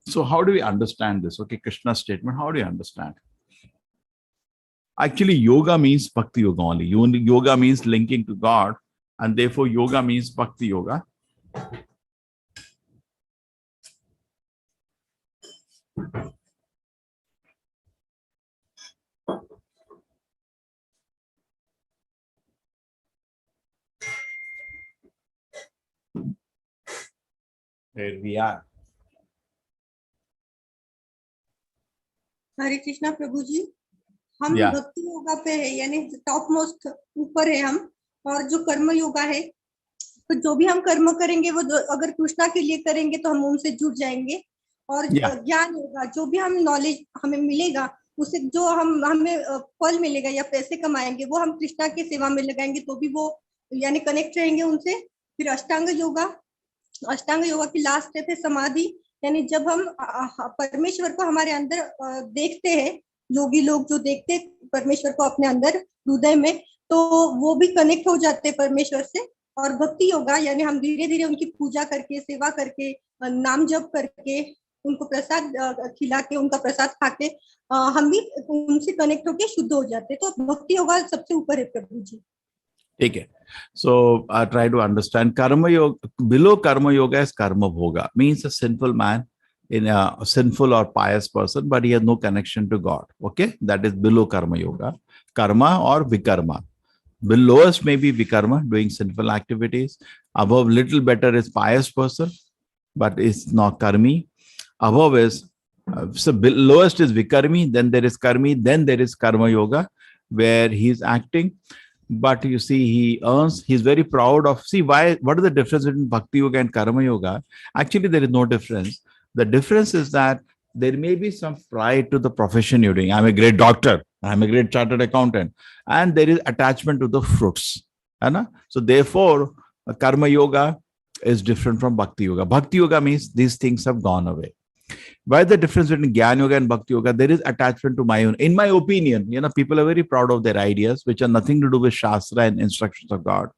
So how do we understand this? Okay, Krishna's statement, how do you understand? Actually, yoga means Bhakti yoga only. Yoga means linking to God, and therefore yoga means Bhakti yoga. There we are. हरे कृष्णा प्रभु जी, हम Yeah. भक्ति योगा पे है, यानी top most ऊपर है हम, और जो कर्म योगा है, तो जो भी हम कर्म करेंगे वो अगर कृष्णा के लिए करेंगे तो हम उनसे जुड़ जाएंगे, और Yeah. ज्ञान होगा, जो भी हम नॉलेज हमें मिलेगा, उससे जो हमें फल मिलेगा या पैसे कमाएंगे, वो हम कृष्णा की सेवा में लगाएंगे तो भी वो यानी कनेक्ट रहेंगे उनसे। फिर अष्टांग योगा की लास्ट स्टेप है समाधि, यानी जब हम परमेश्वर को हमारे अंदर देखते हैं, योगी लोग जो देखते हैं परमेश्वर को अपने अंदर हृदय में, तो वो भी कनेक्ट हो जाते हैं परमेश्वर से। और भक्ति योगा यानी हम धीरे धीरे उनकी पूजा करके, सेवा करके, नाम जप करके, उनको प्रसाद खिला के, उनका प्रसाद खा के हम भी उनसे कनेक्ट होके शुद्ध हो जाते हैं। तो भक्ति योगा सबसे ऊपर है प्रभु जी। ठीक है. So I try to understand karma yoga. Below karma yoga is karma bhoga, means a sinful man in a sinful or pious person, but he has no connection to God. Okay, that is below karma yoga. Karma or vikarma. The lowest may be vikarma, doing sinful activities. Above, little better is pious person, but it's not karmi. Above is lowest is vikarmi, then there is karmi, then there is karma yoga, where he is acting. But you see, he earns, he's very proud of, see why, what is the difference between Bhakti Yoga and Karma Yoga? Actually, there is no difference. The difference is that there may be some pride to the profession you're doing. I'm a great doctor, I'm a great chartered accountant, and there is attachment to the fruits. So therefore, Karma Yoga is different from Bhakti Yoga. Bhakti Yoga means these things have gone away. Why the difference between Jnana Yoga and Bhakti Yoga? There is attachment to my own. In my opinion, people are very proud of their ideas, which are nothing to do with Shastra and instructions of God.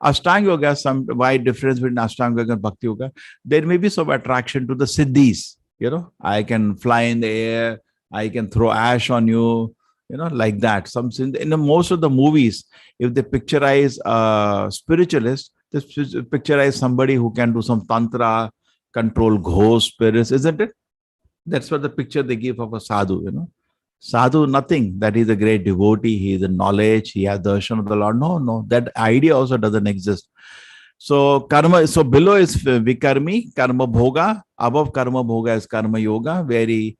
Ashtanga Yoga, why difference between Ashtanga Yoga and Bhakti Yoga? There may be some attraction to the Siddhis. I can fly in the air, I can throw ash on you, like that. In most of the movies, if they picturize a spiritualist, they picturize somebody who can do some tantra, control ghost spirits, isn't it? That's what the picture they give of a sadhu, Sadhu, nothing. That he's a great devotee, he is in knowledge, he has the darshan of the Lord. No, that idea also doesn't exist. So karma, so below is vikarmi, karma bhoga. Above karma bhoga is karma yoga, where he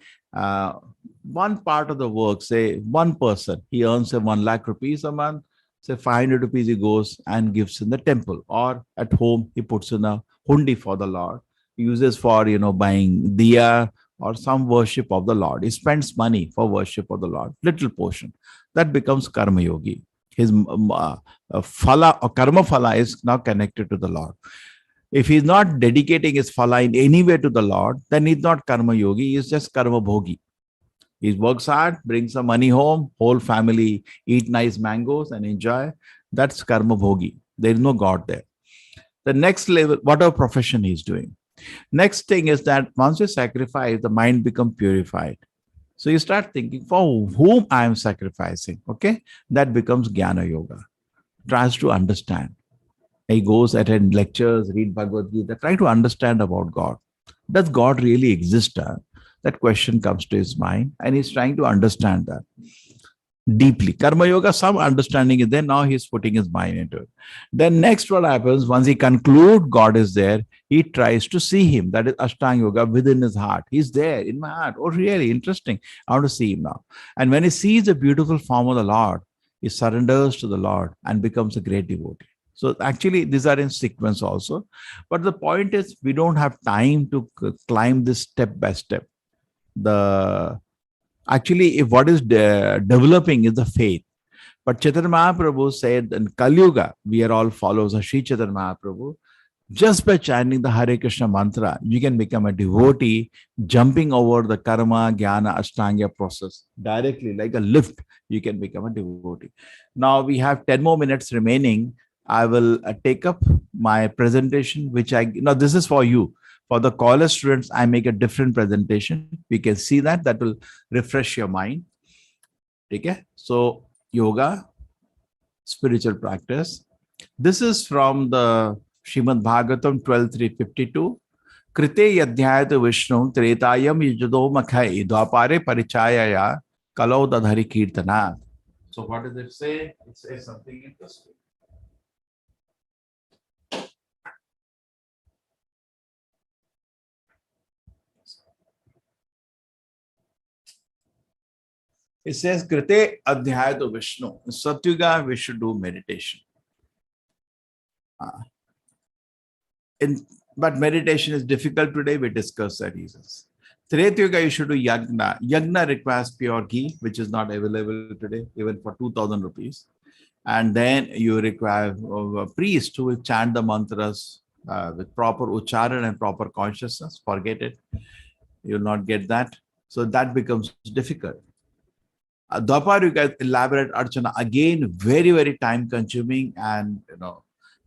one part of the work, say one person, he earns say 1 lakh rupees a month, say 500 rupees he goes and gives in the temple, or at home he puts in a hundi for the Lord, uses for buying diya or some worship of the Lord. He spends money for worship of the Lord, little portion. That becomes karma yogi. His phala or karma phala is now connected to the Lord. If he's not dedicating his phala in any way to the Lord, then he's not karma yogi, he's just karma bhogi. He works hard, brings some money home, whole family eat nice mangoes and enjoy. That's karma bhogi. There is no God there. The next level, whatever profession he's doing. Next thing is that once you sacrifice, the mind becomes purified. So you start thinking, for whom I am sacrificing? Okay, that becomes Jnana Yoga. Tries to understand. He goes, attend lectures, read Bhagavad Gita, try to understand about God. Does God really exist? That question comes to his mind, and he's trying to understand that deeply. Karma Yoga, some understanding is there. Now he's putting his mind into it. Then next what happens, once he concludes God is there, he tries to see him. That is Ashtanga Yoga within his heart. He's there in my heart. Oh, really interesting. I want to see him now. And when he sees the beautiful form of the Lord, he surrenders to the Lord and becomes a great devotee. So actually, these are in sequence also. But the point is, we don't have time to climb this step by step. Actually, if what is developing is the faith. But Chaitanya Mahaprabhu said in Kali Yuga, we are all followers of Sri Chaitanya Mahaprabhu. Just by chanting the Hare Krishna mantra, you can become a devotee, jumping over the karma, jnana, ashtanga process directly, like a lift. You can become a devotee. Now we have 10 more minutes remaining. I will take up my presentation, which this is for you. For the college students, I make a different presentation. We can see that. That will refresh your mind. Okay? So, yoga, spiritual practice. This is from the Srimad Bhagavatam 12.352. Krite yadhyayata Vishnu tretayam yujado makhai dvapare parichayaya kalau dadhari kirtana. So, what does it say? It says something interesting. It says, Krite Adhyayata Vishnu. In Satyuga, we should do meditation. But meditation is difficult today. We discuss the reasons. Tretyuga, you should do yagna. Yagna requires pure ghee, which is not available today, even for 2,000 rupees. And then you require a priest who will chant the mantras with proper ucharan and proper consciousness. Forget it. You will not get that. So that becomes difficult. Dwapar Yuga, elaborate archana, again very, very time consuming, and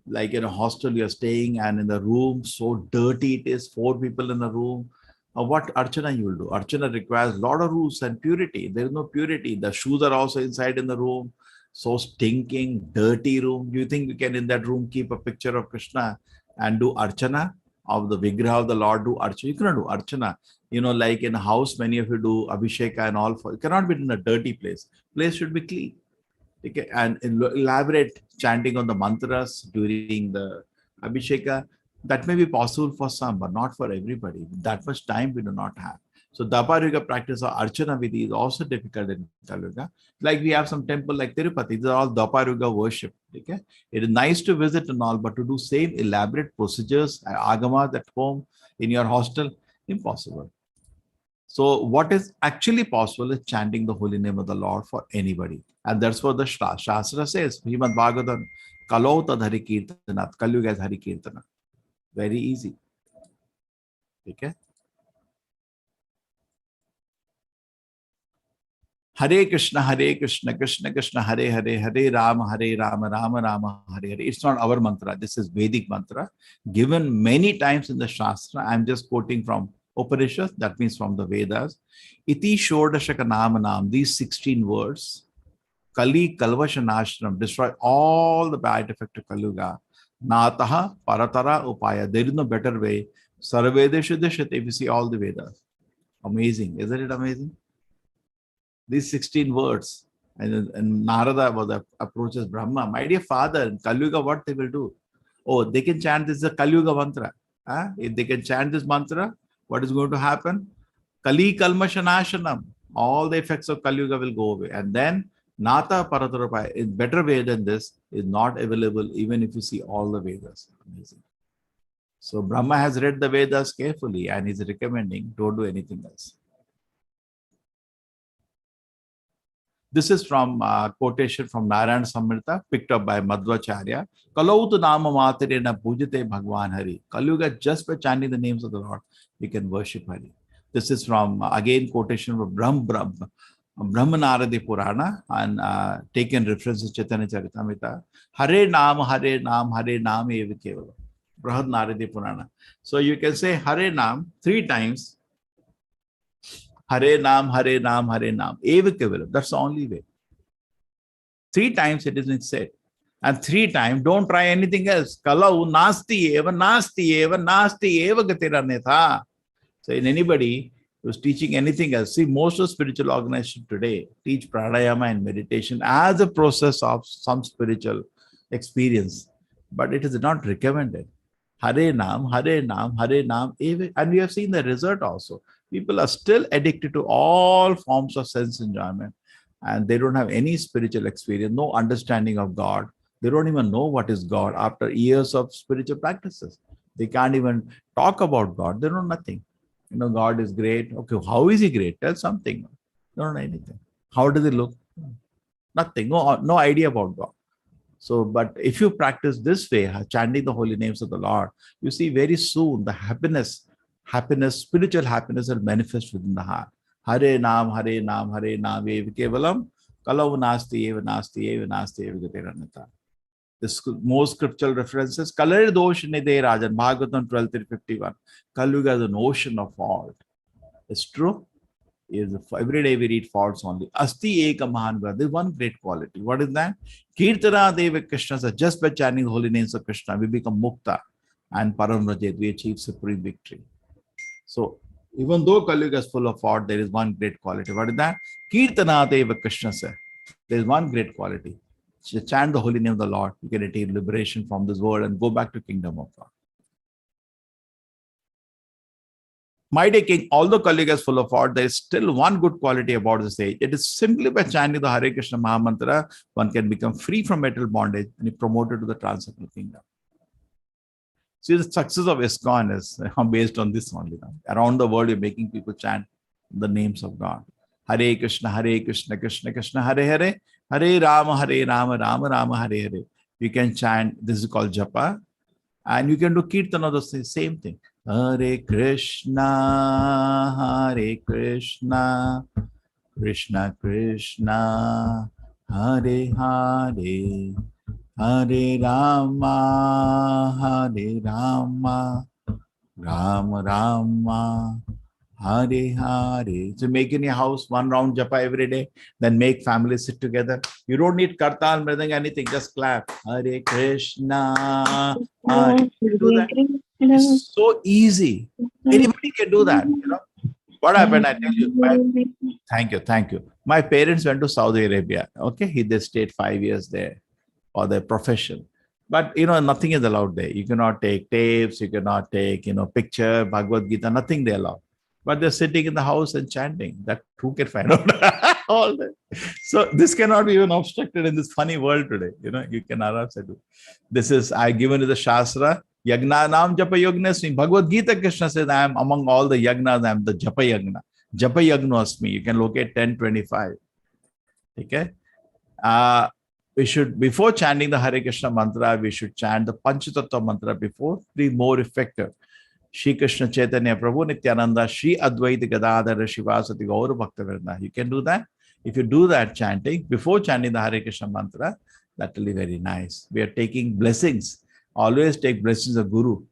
like in a hostel you're staying and in the room so dirty it is, 4 people in a room. What archana you will do? Archana requires a lot of rules and purity. There is no purity. The shoes are also inside in the room, so stinking, dirty room. Do you think you can in that room keep a picture of Krishna and do archana of the Vigraha of the Lord? Do archana? You cannot do archana. Like in a house, many of you do abhisheka and all. It cannot be in a dirty place. Place should be clean. Okay? And elaborate chanting on the mantras during the abhisheka, that may be possible for some, but not for everybody. That much time we do not have. So Dwapar Yuga practice of Archana Vidhi is also difficult in Kali Yuga. Like we have some temple like Tirupati, these are all Dwapar Yuga worship. Okay? It is nice to visit and all, but to do same elaborate procedures, agamas at home, in your hostel, impossible. So what is actually possible is chanting the holy name of the Lord for anybody. And that's what the Shastra says. Srimad Bhagavatam, Kalau tad Hari Kirtanat, Kali Yuga is Hari Kirtana. Very easy. Okay? Hare Krishna, Krishna Krishna, Hare Hare, Hare Rama, Rama Rama, Hare Hare. It's not our mantra. This is Vedic mantra given many times in the Shastra. I'm just quoting from Upanishads, that means from the Vedas. Iti Shodashaka Namanam, these 16 words, Kali Kalvashanashram, destroy all the bad effect of Kali Yuga. Nataha Paratara Upaya, there is no better way. Sarvedeshu Deshate, if you see all the Vedas. Amazing, isn't it amazing? These 16 words, and Narada was approaches Brahma. My dear father, in Kali Yuga, what they will do? Oh, they can chant this is a Kali Yuga mantra. If they can chant this mantra, what is going to happen? Kali Kalmashanashanam. All the effects of Kali Yuga will go away. And then Nata Paratarapaya is better way than this, is not available even if you see all the Vedas. Amazing. So Brahma has read the Vedas carefully and is recommending don't do anything else. This is from quotation from Narayana Samrita, picked up by Madhvacharya. Kalautu nama matarena pujate Bhagwan Hari. Kali Yuga, just by chanting the names of the Lord, we can worship Hari. This is from, again, quotation from Brahmanaradi Purana and taken references Chaitanya Charitamrita. Hare Nam, Hare Nam, Hare Nam eva kevala. Brahad Naradi Purana. So you can say Hare Nam 3 times. Hare Nam, Hare Nam, Hare Nam eva kevala. That's the only way. 3 times it is been said. And 3 times, don't try anything else. Kalau nasti eva, nasti eva, nasti eva gatera netha. So in anybody who's teaching anything else, see, most of spiritual organizations today teach pranayama and meditation as a process of some spiritual experience, but it is not recommended. Hare Nam, Hare Nam, Hare Nam, and we have seen the result also. People are still addicted to all forms of sense enjoyment, and they don't have any spiritual experience, no understanding of God. They don't even know what is God after years of spiritual practices. They can't even talk about God. They know nothing. You know, God is great. Okay, how is he great? Tell something. They don't know anything. How does he look? Nothing. No idea about God. So, but if you practice this way, chanting the holy names of the Lord, you see very soon the happiness, spiritual happiness will manifest within the heart. Hare Nam, Hare Nam, Hare Nam, eva kevalam, kalau nasti eva, nasti eva, nasti eva gateranata. This most scriptural references. Kalare dosh nide Rajan, Bhagavatam 12:51. Kali Yuga is an ocean of fault. It's true. Every day we read faults only. Asti eka mahanva. There's one great quality. What is that? Kirtana deva Krishna. Just by chanting the holy names of Krishna, we become mukta and param rajet. We achieve supreme victory. So even though Kali Yuga is full of fault, there is one great quality. What is that? Kirtana deva Krishna. There is one great quality. Chant the holy name of the Lord, you can attain liberation from this world and go back to kingdom of God. My dear king, although Kali Yuga is full of fault, there is still one good quality about this age. It is simply by chanting the Hare Krishna Mahamantra, one can become free from material bondage and be promoted to the transcendental kingdom. See, the success of ISKCON is based on this only. Around the world, you're making people chant the names of God. Hare Krishna, Krishna Krishna, Hare Hare, Hare Rama, Rama Rama, Hare Hare. You can chant, this is called Japa, and you can do Kirtan of the same thing. Hare Krishna, Krishna Krishna, Hare Hare, Hare Rama, Rama Rama, Hare Hare. So make in your house 1 round japa every day, then make families sit together. You don't need kartal, mridang, anything, just clap. Hare Krishna. Do that. It's so easy. Anybody can do that. You know what happened? I tell you. Thank you. My parents went to Saudi Arabia. Okay, they stayed 5 years there for their profession. But, nothing is allowed there. You cannot take tapes. You cannot take, picture, Bhagavad Gita, nothing they allow. But they're sitting in the house and chanting. That who can find out all that? So this cannot be even obstructed in this funny world today. You can also do. This is, I given you the Shastra. Yagna Nam Japa Yagna. Bhagavad Gita Krishna says, I am among all the Yagnas, I am the Japa Yagna. Japa Yagna Asmi. You can locate 1025. Okay. We should, before chanting the Hare Krishna mantra, we should chant the Panchatattva mantra before, be more effective. Shri Krishna Chaitanya Prabhu Nityananda Shri Advaita Gadadhara Shivasati Gaura Bhaktavirna. You can do that. If you do that chanting, before chanting the Hare Krishna mantra, that will be very nice. We are taking blessings. Always take blessings of Guru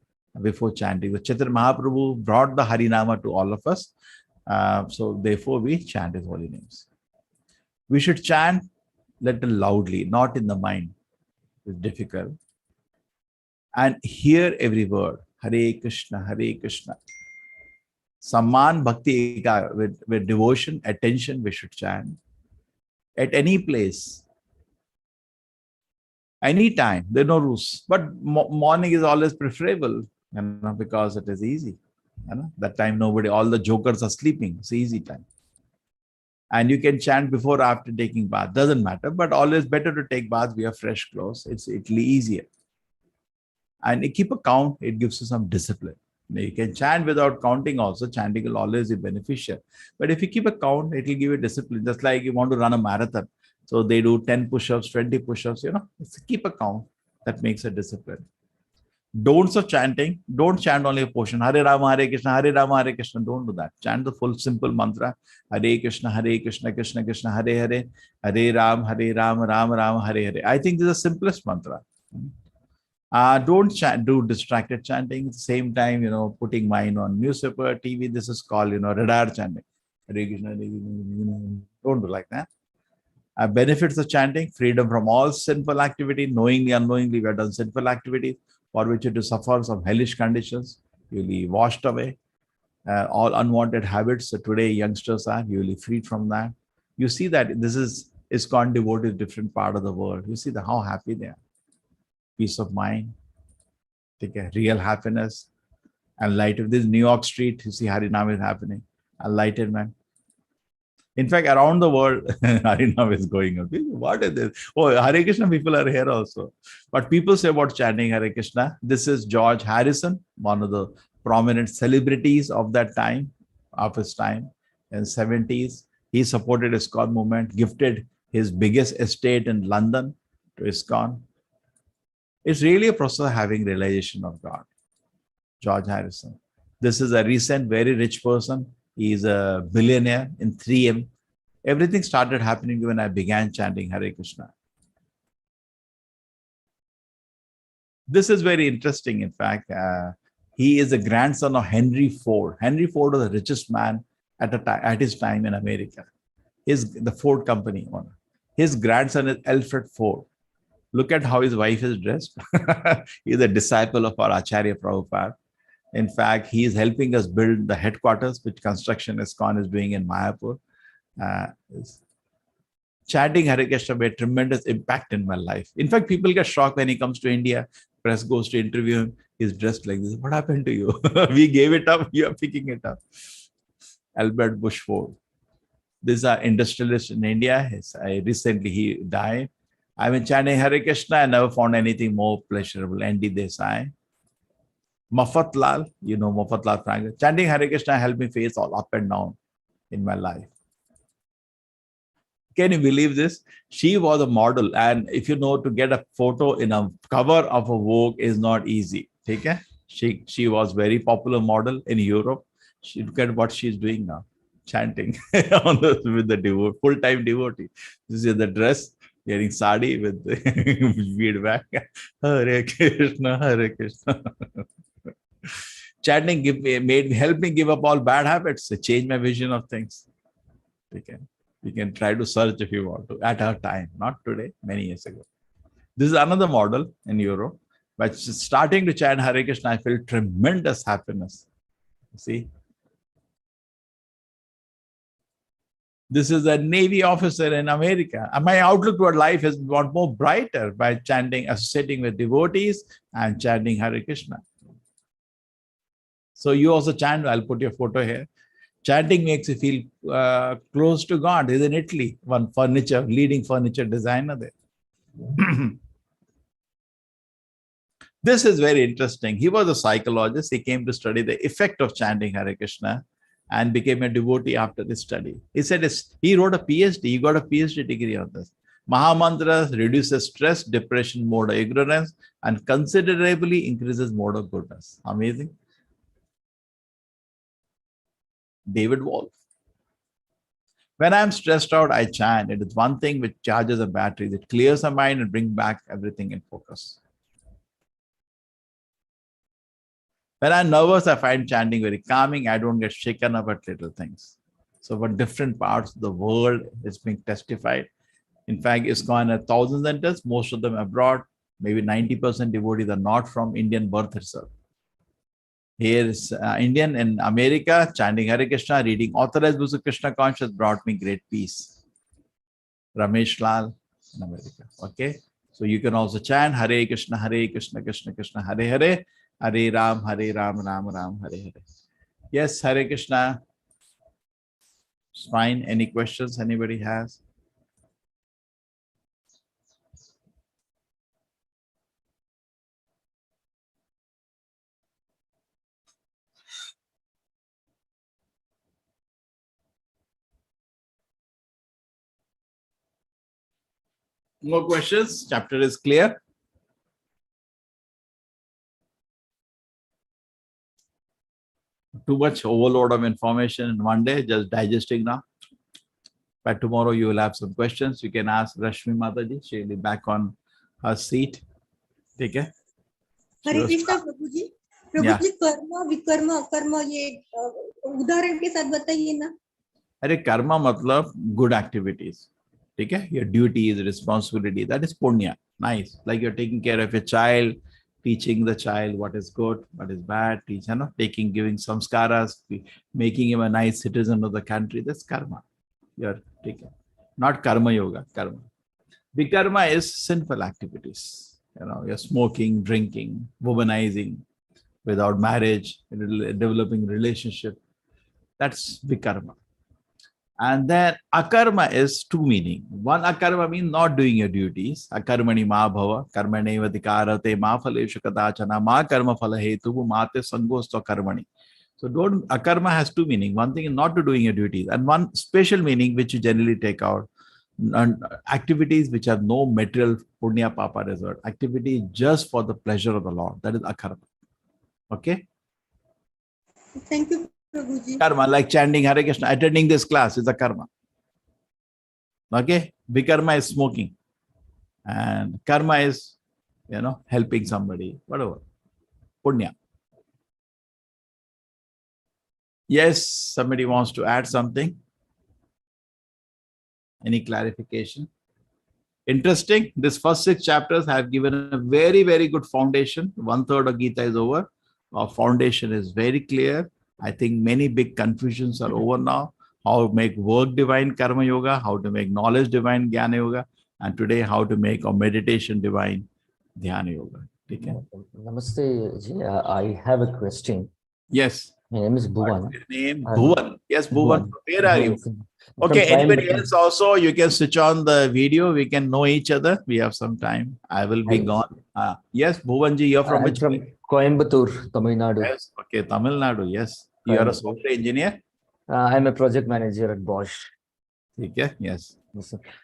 before chanting. The Chaitanya Mahaprabhu brought the Harinama to all of us. So therefore we chant his holy names. We should chant little loudly, not in the mind. It's difficult. And hear every word. Hare Krishna, Hare Krishna. Samman Bhakti with devotion, attention, we should chant. At any place, any time, there are no rules. But morning is always preferable, because it is easy. That time all the jokers are sleeping. It's easy time. And you can chant before or after taking bath. Doesn't matter, but always better to take bath. We have fresh clothes. It's easier. And you keep a count. It gives you some discipline. You can chant without counting also. Chanting will always be beneficial. But if you keep a count, it will give you discipline. Just like you want to run a marathon. So they do 10 push-ups, 20 push-ups, keep a count. That makes a discipline. Don'ts of chanting, don't chant only a portion. Hare Rama, Hare Krishna, Hare Rama, Hare Krishna. Don't do that. Chant the full simple mantra. Hare Krishna, Krishna Krishna, Hare Hare. Hare Ram, Ram Ram, Hare Hare. I think this is the simplest mantra. Don't do distracted chanting. At the same time, putting mind on newspaper, TV. This is called, radar chanting. Hare Krishna, Hare Krishna. Don't do like that. Benefits of chanting: freedom from all sinful activity. Knowingly, unknowingly, we have done sinful activities for which you to suffer some hellish conditions. You'll be washed away. All unwanted habits that today youngsters are, you will be freed from that. You see that this is ISKCON devotees, different part of the world. You see how happy they are. Peace of mind, take a real happiness, and light of this New York street. You see Harinam is happening, enlightenment. In fact, around the world, Harinam is going up. What is this? Oh, Hare Krishna people are here also. But people say about chanting Hare Krishna. This is George Harrison, one of the prominent celebrities of that time, of his time, in 70s. He supported ISKCON movement, gifted his biggest estate in London to ISKCON. It's really a process of having realization of God. George Harrison. This is a recent, very rich person. He is a billionaire in 3M. Everything started happening when I began chanting Hare Krishna. This is very interesting, in fact. He is the grandson of Henry Ford. Henry Ford was the richest man at his time in America. The Ford company owner. His grandson is Alfred Ford. Look at how his wife is dressed. He is a disciple of our Acharya Prabhupada. In fact, he is helping us build the headquarters, which construction ISKCON is doing in Mayapur. Chanting Hare Krishna made tremendous impact in my life. In fact, people get shocked when he comes to India. Press goes to interview him. He's dressed like this. What happened to you? We gave it up. You are picking it up. Albert Bush Ford. These are industrialists in India. Recently, he died. I've been chanting Hare Krishna. I never found anything more pleasurable. N.D. Desai. Mafat Lal, Mafat Lal Frank. Chanting Hare Krishna helped me face all up and down in my life. Can you believe this? She was a model. And if you know, to get a photo in a cover of a Vogue is not easy. Okay? She was very popular model in Europe. Look at what she's doing now. Chanting with the full-time devotee. This is the dress. Wearing sari with the bead back. Hare Krishna, Hare Krishna. Chanting helped me give up all bad habits. Change my vision of things. We can try to search if you want to. At our time, not today, many years ago. This is another model in Europe. But starting to chant Hare Krishna, I felt tremendous happiness. See? This is a Navy officer in America. And my outlook toward life has got more brighter by chanting, associating with devotees and chanting Hare Krishna. So you also chant. I'll put your photo here. Chanting makes you feel close to God. He's in Italy, one leading furniture designer there. This is very interesting. He was a psychologist. He came to study the effect of chanting Hare Krishna and became a devotee after this study. He said he wrote a PhD. He got a PhD degree on this. Mahamantra reduces stress, depression, mode of ignorance, and considerably increases mode of goodness. Amazing. David Wolf. When I'm stressed out, I chant. It is one thing which charges a battery. It clears the mind and brings back everything in focus. When I'm nervous, I find chanting very calming. I don't get shaken up at little things. So for different parts of the world, it's being testified. In fact, ISKCON has 1,000 centers, most of them abroad. Maybe 90% devotees are not from Indian birth itself. Here is Indian in America, chanting Hare Krishna, reading authorized books of Krishna consciousness brought me great peace. Ramesh Lal in America. Okay. So you can also chant Hare Krishna, Krishna Krishna, Hare Hare, Hare Ram, Ram Ram, Hare Hare. Yes, Hare Krishna. It's fine. Any questions anybody has? No questions? Chapter is clear? Too much overload of information in one day, just digesting now. By tomorrow, you will have some questions. You can ask Rashmi Mataji. She will be back on her seat. Take care. हरे कृष्णा प्रभु जी. प्रभु जी, कर्म विकर्म अकर्म ये उदाहरण के साथ बताइए ना. अरे कर्म मतलब good activities. ठीक है? Your duties, responsibility, that is punya. Nice. Like you're taking care of your child, teaching the child what is good, what is bad, giving samskaras, making him a nice citizen of the country. That's karma. You're taking, not karma yoga, karma. Vikarma is sinful activities. You're smoking, drinking, womanizing, without marriage, developing relationship. That's vikarma. And then akarma is two meaning. One, akarma means not doing your duties. Akarmani ma bhava, karmane vadikarate ma phaleshu kadachana ma karma phala hetuvu mate sangosto karmani. So akarma has two meaning. One thing is not to doing your duties, and one special meaning which you generally take out. Activities which have no material punya papa result. Activity just for the pleasure of the Lord. That is akarma. Okay? Thank you, Prabhuji. Karma, like chanting Hare Krishna, attending this class is a karma. Okay? Vikarma is smoking. And karma is, helping somebody, whatever. Punya. Yes, somebody wants to add something. Any clarification? Interesting. This first 6 chapters have given a very, very good foundation. 1/3 of Gita is over. Our foundation is very clear. I think many big confusions are over now. How to make work divine karma yoga, how to make knowledge divine jnana yoga, and today how to make our meditation divine dhyana yoga. Okay. Namaste, Ji. I have a question. Yes. My name is Bhuvan. What's your name? Bhuvan. Yes, Bhuvan. Where are you? From Okay, anybody else also, you can switch on the video. We can know each other. We have some time. I will be gone. Yes, Bhuvanji, you're from which from place? Coimbatore, Tamil Nadu. Yes, okay, Tamil Nadu, yes. You are a software engineer? I'm a project manager at Bosch. Okay, yes.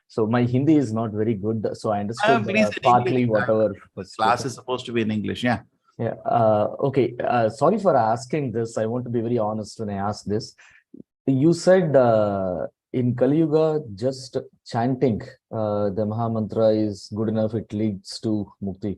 So my Hindi is not very good. So I understood partly English, whatever. Class is supposed to be in English, yeah. Yeah. Okay. Sorry for asking this. I want to be very honest when I ask this. You said in Kali Yuga, just chanting the Maha Mantra is good enough. It leads to Mukti.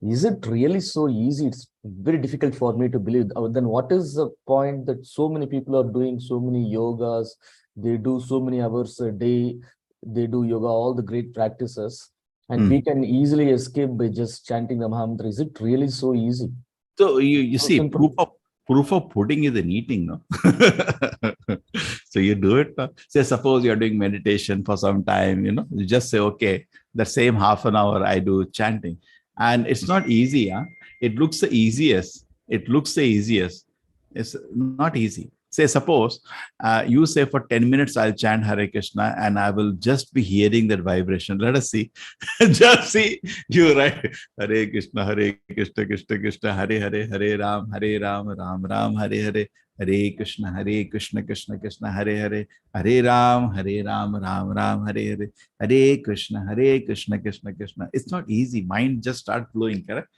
Is it really so easy? It's very difficult for me to believe. Then what is the point that so many people are doing so many yogas? They do so many hours a day. They do yoga, all the great practices. And we can easily escape by just chanting the Maha Mantra. Is it really so easy? So you see, proof of pudding is in eating, no? So you do it. Say, suppose you're doing meditation for some time, you just say, okay, the same half an hour I do chanting. And it's not easy. It looks the easiest. It's not easy. Say, suppose you say for 10 minutes, I'll chant Hare Krishna and I will just be hearing that vibration. Let us see. Just see. You write Hare Krishna, Krishna Krishna, Hare Hare, Hare Ram, Ram Ram, Hare Hare, Hare Krishna, Krishna Krishna, Hare Hare, Hare Ram, Ram Ram, Hare Hare, Hare Krishna, Krishna Krishna. It's not easy. Mind just start flowing, correct?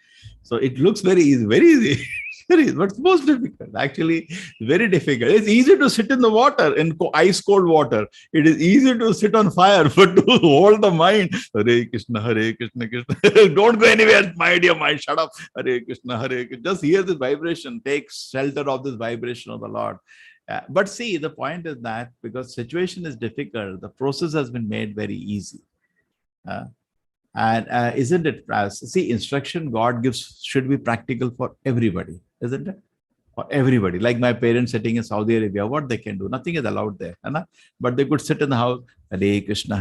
So it looks very easy, but it's most difficult. Actually, very difficult. It's easy to sit in the water, in ice cold water. It is easy to sit on fire, but to hold the mind. Hare Krishna, Krishna. Don't go anywhere, my dear mind. Shut up. Hare Krishna. Just hear this vibration. Take shelter of this vibration of the Lord. But see, the point is that because situation is difficult, the process has been made very easy. And isn't it? See, instruction God gives should be practical for everybody, isn't it? For everybody. Like my parents sitting in Saudi Arabia, what they can do? Nothing is allowed there. But they could sit in the house. Hare Krishna,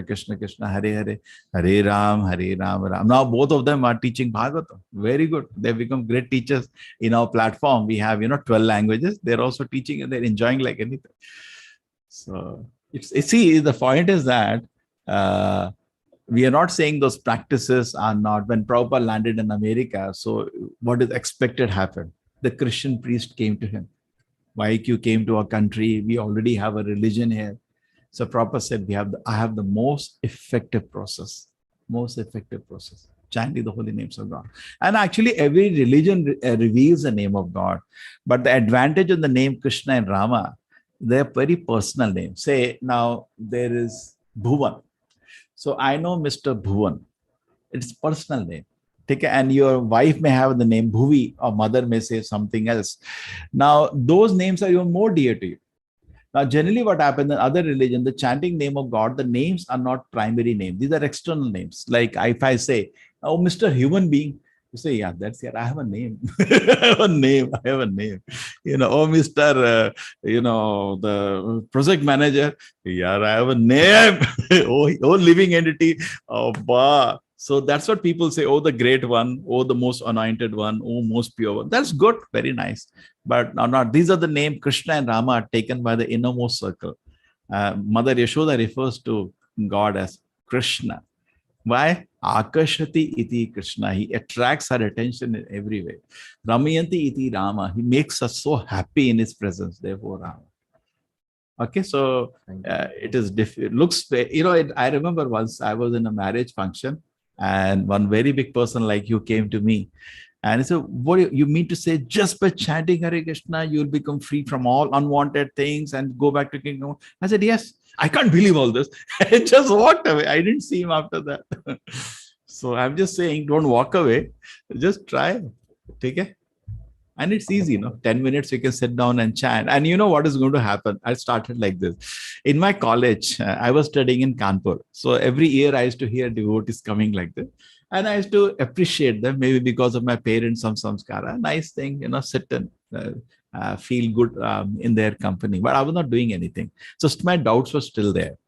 Krishna Krishna, Hare Hare, Hare Ram, Ram. Now both of them are teaching Bhagavatam. Very good. They've become great teachers. In our platform, we have 12 languages. They're also teaching and they're enjoying like anything. So see, the point is that we are not saying those practices are not. When Prabhupada landed in America, so what is expected happened? The Christian priest came to him. Why you came to our country? We already have a religion here. So Prabhupada said, I have the most effective process, chanting the holy names of God. And actually every religion reveals the name of God. But the advantage of the name Krishna and Rama, they're very personal names. Say now there is Bhuvan. So I know Mr. Bhuvan. It's personal name. Take and your wife may have the name Bhuvi, or mother may say something else. Now those names are even more dear to you. Now, generally what happens in other religion, the chanting name of God, the names are not primary names. These are external names. Like if I say, oh, Mr. Human Being, you say, yeah, that's it. I have a name. I have a name. Oh, Mr. The project manager. Yeah, I have a name. oh, living entity. Oh, bah. So that's what people say. Oh, the great one. Oh, the most anointed one. Oh, most pure one. That's good. Very nice. But not. These are the names Krishna and Rama are taken by the innermost circle. Mother Yashoda refers to God as Krishna. Why? Akashati iti Krishna. He attracts our attention in every way. Ramayanti iti Rama. He makes us so happy in his presence. Therefore, Rama. Okay, so it is different. Looks, I remember once I was in a marriage function and one very big person like you came to me. And he said, what do you mean to say just by chanting Hare Krishna, you'll become free from all unwanted things and go back to kingdom? I said, yes. I can't believe all this. I just walked away. I didn't see him after that. So I'm just saying, don't walk away. Just try. Take it. And it's easy, 10 minutes, you can sit down and chant. And you know what is going to happen? I started like this. In my college, I was studying in Kanpur. So every year I used to hear devotees coming like this. And I used to appreciate them, maybe because of my parents, some samskara. Nice thing, sit and feel good in their company. But I was not doing anything. So my doubts were still there.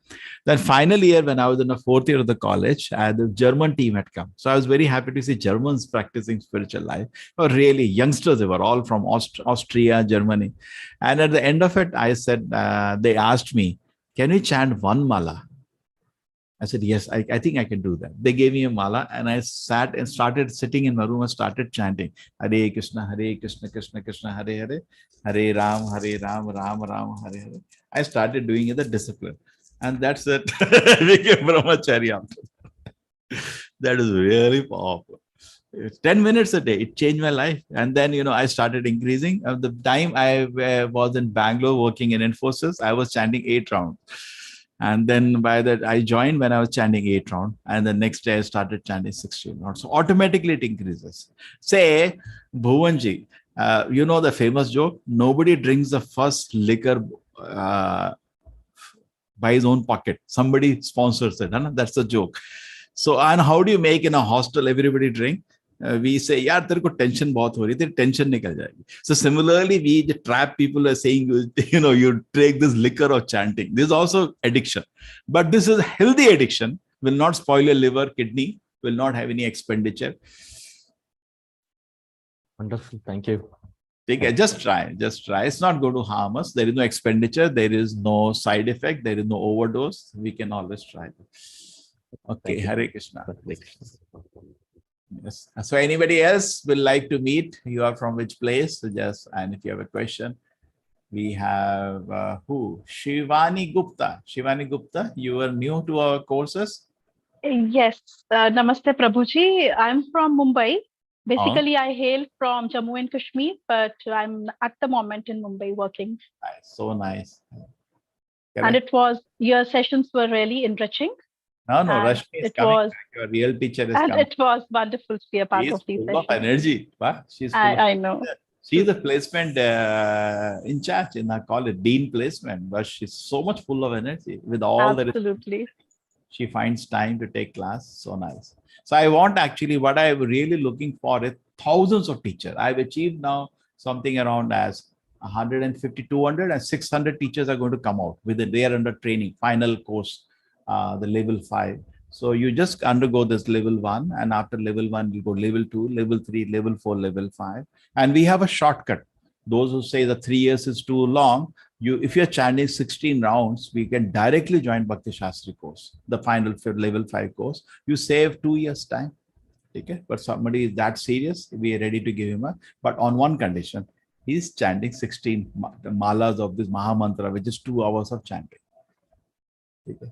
Then final year, when I was in the fourth year of the college, the German team had come. So I was very happy to see Germans practicing spiritual life. Or really youngsters, they were all from Austria, Germany. And at the end of it, I said, they asked me, can we chant one mala? I said, yes, I think I can do that. They gave me a mala and I sat and started sitting in my room and started chanting, Hare Krishna, Krishna Krishna, Hare Hare, Hare Ram, Ram Ram, Hare Hare. I started doing it, the discipline. And that's it. I became brahmachari after that. That is really powerful. 10 minutes a day, it changed my life. And then, I started increasing. At the time I was in Bangalore working in Infosys, I was chanting 8 rounds. And then by that, I joined when I was chanting 8 rounds. And the next day I started chanting 16 rounds. So automatically it increases. Say, Bhuvanji, the famous joke, nobody drinks the first liquor by his own pocket. Somebody sponsors it. That's a joke. So, and how do you make in a hostel everybody drink? We say, yaar, tere ko tension bahut ho rahi, tere tension nikal jayegi. So similarly, we trap people are saying, you take this liquor of chanting. This is also addiction. But this is a healthy addiction, will not spoil your liver, kidney, will not have any expenditure. Wonderful. Thank you. Just try. It's not going to harm us. There is no expenditure. There is no side effect. There is no overdose. We can always try. Okay, Hare Krishna. Yes. So anybody else will like to meet? You are from which place? So and if you have a question, we have who? Shivani Gupta. Shivani Gupta, you are new to our courses? Yes. Namaste, Prabhuji. I'm from Mumbai. Basically, I hail from Jammu and Kashmir, but I'm at the moment in Mumbai working. Nice. So nice. And your sessions were really enriching. No, Rashmi is coming back. Your real teacher is coming. It was wonderful to be a part of these sessions. She's full of energy. She's full I know. She's the placement in charge in our college, dean placement, but she's so much full of energy with all Absolutely. She finds time to take class. So nice. So I want actually, what I'm really looking for is thousands of teachers. I've achieved now something around as 150, 200 and 600 teachers are going to come out with they are under training, final course, the level 5. So you just undergo this level 1, and after level 1, you go level 2, level 3, level 4, level 5. And we have a shortcut. Those who say the 3 years is too long, if you're chanting 16 rounds, we can directly join Bhakti Shastri course, the final level 5 course. You save 2 years time. Okay? But somebody is that serious, we are ready to give him but on one condition, he's chanting 16 malas of this Maha Mantra, which is 2 hours of chanting. Okay?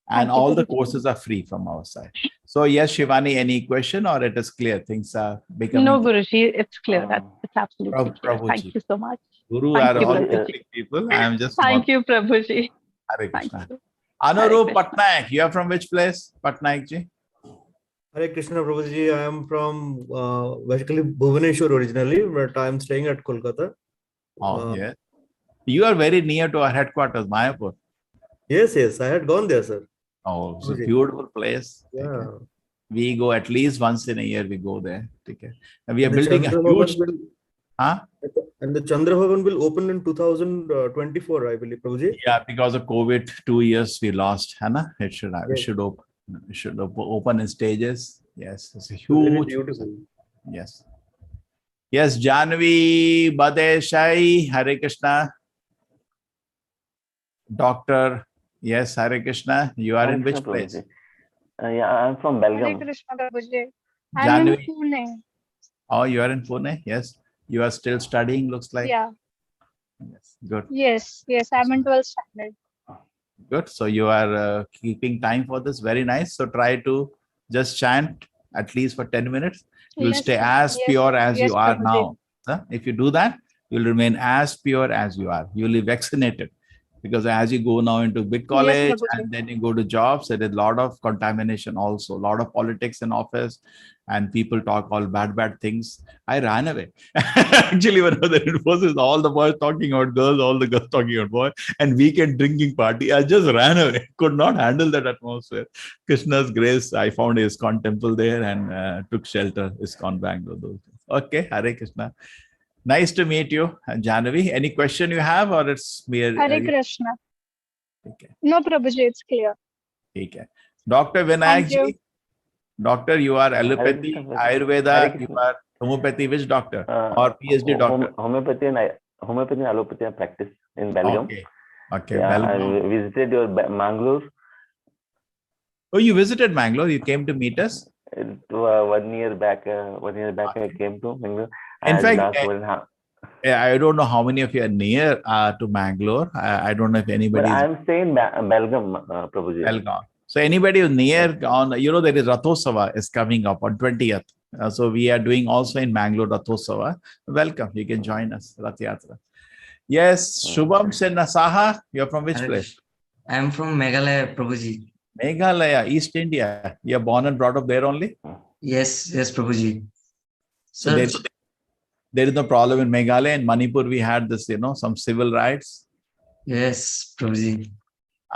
And all the courses are free from our side. So yes, Shivani, any question or it is clear? Things are becoming... No, Guruji, it's clear. It's absolutely clear. Prabhuji. Thank you so much. Guru Thank are you, all Prabhuji. people. I am just... Thank you, Prabhuji. Hare Thank Krishna. you. Anurup Hare Krishna. Patnaik, you are from which place? Patnaik ji? Hare Krishna Prabhuji, I am from basically Bhubaneswar originally, but I am staying at Kolkata. Oh, yes. You are very near to our headquarters, Mayapur. Yes, I had gone there, sir. Oh, it's a beautiful place. Yeah. Okay. We go at least once in a year, we go there. Okay. And we are And building a huge... And the Chandra Bhavan will open in 2024, I believe, Prabhuji. Yeah, because of COVID, 2 years we lost. Hannah, it should open. It should open in stages. Yes, it's a huge. Very beautiful. Yes. Yes, Janvi Badeshai, Hare Krishna. Doctor, yes, Hare Krishna. You are in which place? Yeah, I'm from Belgium. Hare Krishna Prabhuji. I'm in Pune. Oh, you are in Pune? Yes. You are still studying, looks like. Yeah. Yes, good. Yes, I'm in 12th standard. Good. So you are keeping time for this. Very nice. So try to just chant at least for 10 minutes. You'll stay as pure as you are now. If you do that, you'll remain as pure as you are. You'll be vaccinated. Because as you go now into big college and then you go to jobs, there is a lot of contamination also, a lot of politics in office and people talk all bad things. I ran away. Actually, when I was in Infosys, all the boys talking about girls, all the girls talking about boys, and weekend drinking party. I just ran away. Could not handle that atmosphere. Krishna's grace, I found ISKCON temple there and took shelter, ISKCON Bangalore. Okay, Hare Krishna. Nice to meet you, Jahnavi. Any question you have or it's mere... Hare Krishna. Okay. No, Prabhuji, it's clear. Okay. Dr. Vinayak ji. Doctor, you are allopathy, Ayurveda, you are homeopathy. Which doctor? Or PhD doctor? Homeopathy and allopathy I practice in Belgium. Okay. Yeah, Belgium. I visited your Mangalore. Oh, you visited Mangalore? You came to meet us? 1 year back. I came to Mangalore. In fact, I don't know how many of you are near to Mangalore. I don't know if anybody. But I'm staying in Belgium, Prabhuji. Belgium. So anybody who's near on, there is Rathosava is coming up on 20th. So we are doing also in Mangalore Rathosava. Welcome. You can join us. Rath Yatra. Yes, Shubham Saha. You're from which place? I am from Meghalaya, Prabhuji. Meghalaya, East India. You're born and brought up there only? Yes, Prabhuji. So there is no problem in Meghalaya. In Manipur, we had this, some civil rights. Yes, Prabhuji.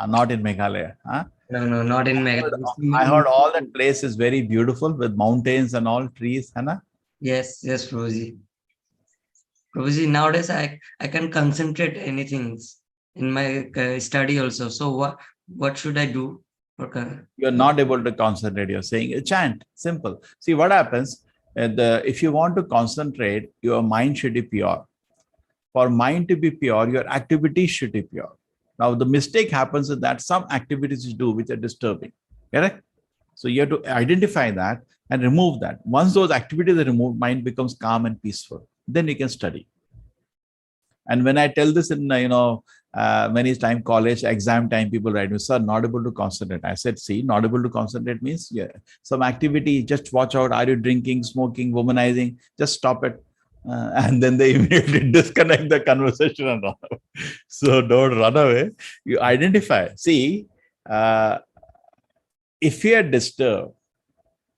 Not in Meghalaya. Huh? No, not in Meghalaya. I heard all that place is very beautiful with mountains and all trees. Hannah? Yes, Prabhuji. Prabhuji, nowadays I can concentrate anything in my study also. So what should I do? You're not able to concentrate. You're saying chant. Simple. See what happens. If you want to concentrate, your mind should be pure. For mind to be pure, your activities should be pure. Now, the mistake happens is that some activities you do which are disturbing. Correct? So you have to identify that and remove that. Once those activities are removed, mind becomes calm and peaceful. Then you can study. And when I tell this in, many times college, exam time, people write me, sir, not able to concentrate. I said, see, not able to concentrate means some activity, just watch out. Are you drinking, smoking, womanizing? Just stop it. And then they immediately disconnect the conversation and run away. So don't run away. You identify. See, if you are disturbed,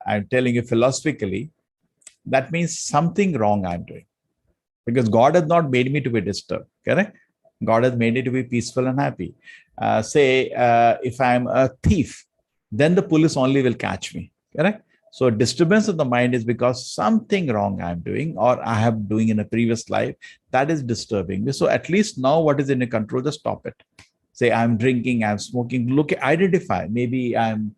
I'm telling you philosophically, that means something wrong I'm doing. Because God has not made me to be disturbed. Correct? God has made me to be peaceful and happy. If I'm a thief, then the police only will catch me. Correct? So disturbance of the mind is because something wrong I'm doing or I have doing in a previous life that is disturbing me. So at least now what is in your control, just stop it. Say I'm drinking, I'm smoking. Look, identify. Maybe I'm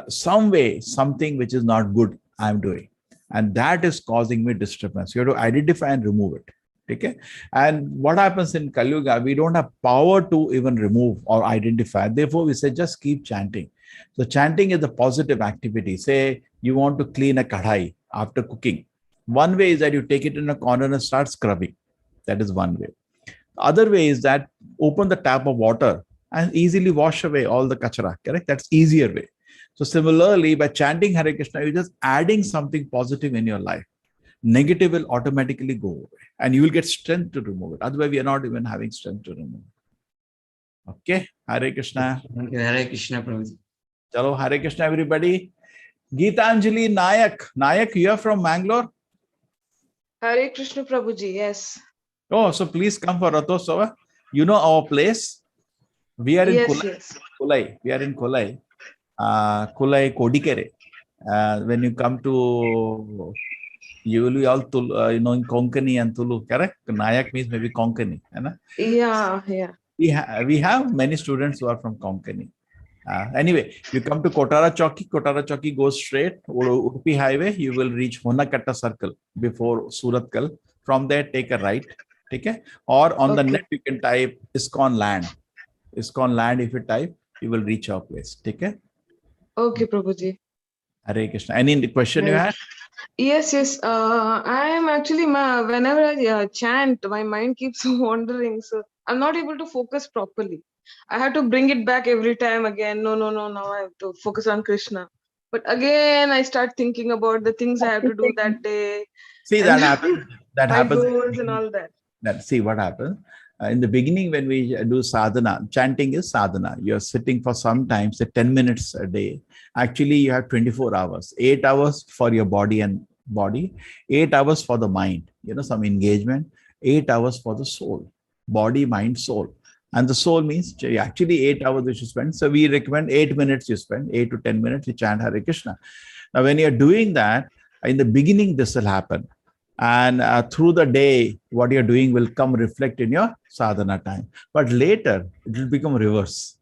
something which is not good I'm doing. And that is causing me disturbance. You have to identify and remove it. Okay? And what happens in Kali Yuga, we don't have power to even remove or identify. Therefore, we say just keep chanting. So chanting is a positive activity. Say you want to clean a kadhai after cooking. One way is that you take it in a corner and start scrubbing. That is one way. The other way is that open the tap of water and easily wash away all the kachara, correct? That's easier way. So similarly, by chanting Hare Krishna, you're just adding something positive in your life. Negative will automatically go away and you will get strength to remove it. Otherwise, we are not even having strength to remove it. Okay, Hare Krishna. Thank you. Hare Krishna, Prabhuji. Chalo, Hare Krishna, everybody. Geetanjali Nayak. Nayak, you are from Mangalore? Hare Krishna Prabhuji, yes. Oh, so please come for Rathotsava. You know our place? We are in Yes, Kulai. yes. Kulai. We are in Kulai. Kulai Kodikere. When you come to, you will be all Tulu, in Konkani and Tulu, correct? Nayak means maybe Konkani. Yeah, yeah. We have many students who are from Konkani. Anyway, you come to Kotara Chowki goes straight, Udupi Highway, you will reach Honakatta Circle before Suratkal. From there, take a right, okay? Or on the net, you can type ISKCON land. ISKCON land, if you type, you will reach our place, okay? Okay, Prabhuji. Hare Krishna. Any question you had? Yes, yes. I am actually, whenever I chant, my mind keeps wandering. So I'm not able to focus properly. I have to bring it back every time again. No. Now I have to focus on Krishna. But again, I start thinking about the things I have to do that day. See, that happens. That my happens. goals and all that. See what happens. In the beginning, when we do sadhana, chanting is sadhana. You're sitting for some time, say 10 minutes a day. Actually, you have 24 hours, 8 hours for your body, 8 hours for the mind, some engagement, 8 hours for the soul, body, mind, soul. And the soul means actually 8 hours you should spend. So we recommend 8 minutes you spend, 8 to 10 minutes you chant Hare Krishna. Now, when you're doing that, in the beginning, this will happen. And through the day, what you're doing will come reflect in your sadhana time. But later, it will become reverse.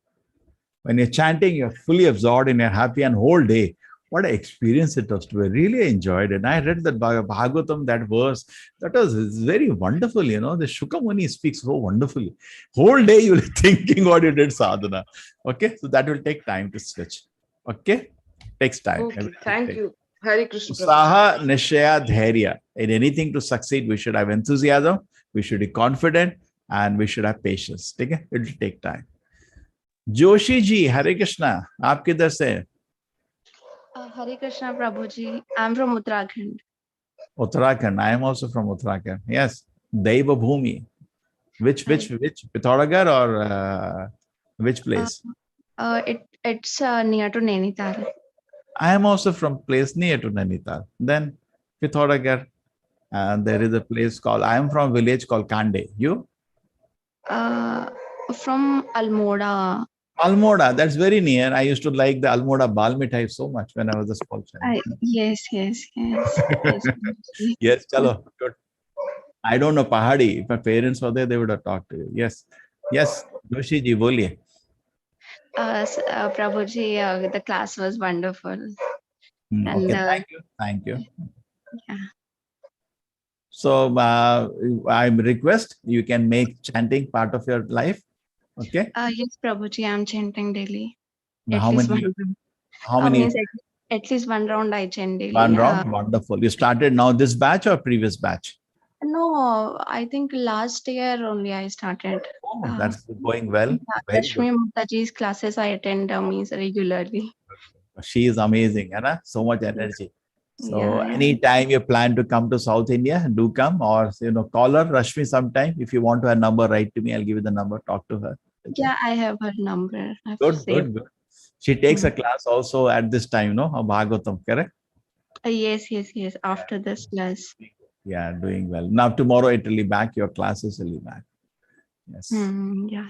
When you're chanting, you're fully absorbed and you're happy, and whole day, what an experience it was to be. I really enjoyed it. And I read that Bhagavatam, that verse, that was very wonderful. The Shuka Muni speaks so wonderfully. Whole day you'll be thinking what you did sadhana. Okay, so that will take time to switch. Okay, takes time. Okay, thank you. Hare Krishna. Saha Nishaya Dhairya. In anything to succeed, we should have enthusiasm, we should be confident, and we should have patience. Okay? It will take time. Joshi ji, Hare Krishna. Aap kidhar se? Hare Krishna Prabhuji. I'm from Uttarakhand. Uttarakhand. I am also from Uttarakhand. Yes. Daiva Bhumi. Which Pithoragarh or which place? It's near to Nainital. I am also from place near to Nainital. Then Pithoragarh. And there is a place called, I am from a village called Kande. You? From Almora. Almora, that's very near. I used to like the Almora Bal Mithai so much when I was a small child. Yes. Yes, chalo, good. I don't know Pahadi. If my parents were there, they would have talked to you. Yes, Joshi ji, boliye. Prabhuji, the class was wonderful. Okay, thank you. Yeah. So I request you can make chanting part of your life. Okay. Yes, Prabhuji, I'm chanting daily. How many? At least one round I chant daily. One round, wonderful. You started now this batch or previous batch? No, I think last year only I started. Oh, that's going well. Lakshmi Mukherjee's classes I attend regularly. She is amazing, so much energy. So anytime you plan to come to South India, do come, or call her, Rashmi, sometime. If you want to have a number, write to me. I'll give you the number. Talk to her. Yeah, I have her number. Good. She takes a class also at this time, of Bhagavatam, correct? Yes. After this class. Yeah, doing well. Now tomorrow it will be back. Your classes will be back. Yes. Yeah.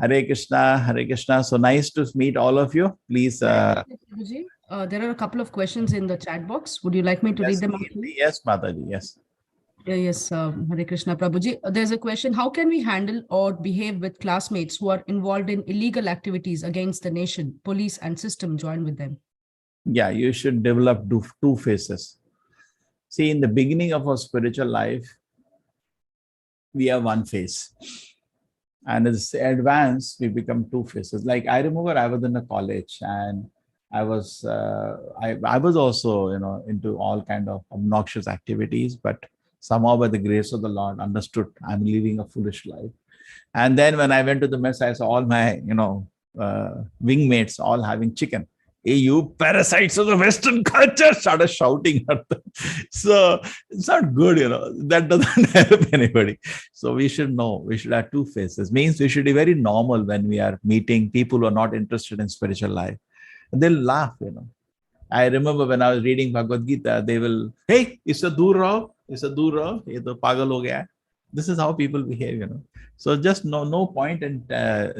Hare Krishna. So nice to meet all of you. Please. There are a couple of questions in the chat box. Would you like me to read them out? Yes, Mataji. Yes. Yes, Hare Krishna Prabhuji. There's a question. How can we handle or behave with classmates who are involved in illegal activities against the nation, police and system join with them? Yeah, you should develop two phases. See, in the beginning of our spiritual life, we have one face. And as advance, we become two faces. Like I remember I was in a college and I was also, into all kind of obnoxious activities, but somehow by the grace of the Lord understood I'm living a foolish life. And then when I went to the mess, I saw all my, wingmates all having chicken. Hey, you parasites of the Western culture, started shouting at them. So it's not good, that doesn't help anybody. So we should know, we should have two faces. Means we should be very normal when we are meeting people who are not interested in spiritual life. And they'll laugh, I remember when I was reading Bhagavad Gita, they will, hey, issa dur raho, ye to pagal ho gaya. This is how people behave, So just no point in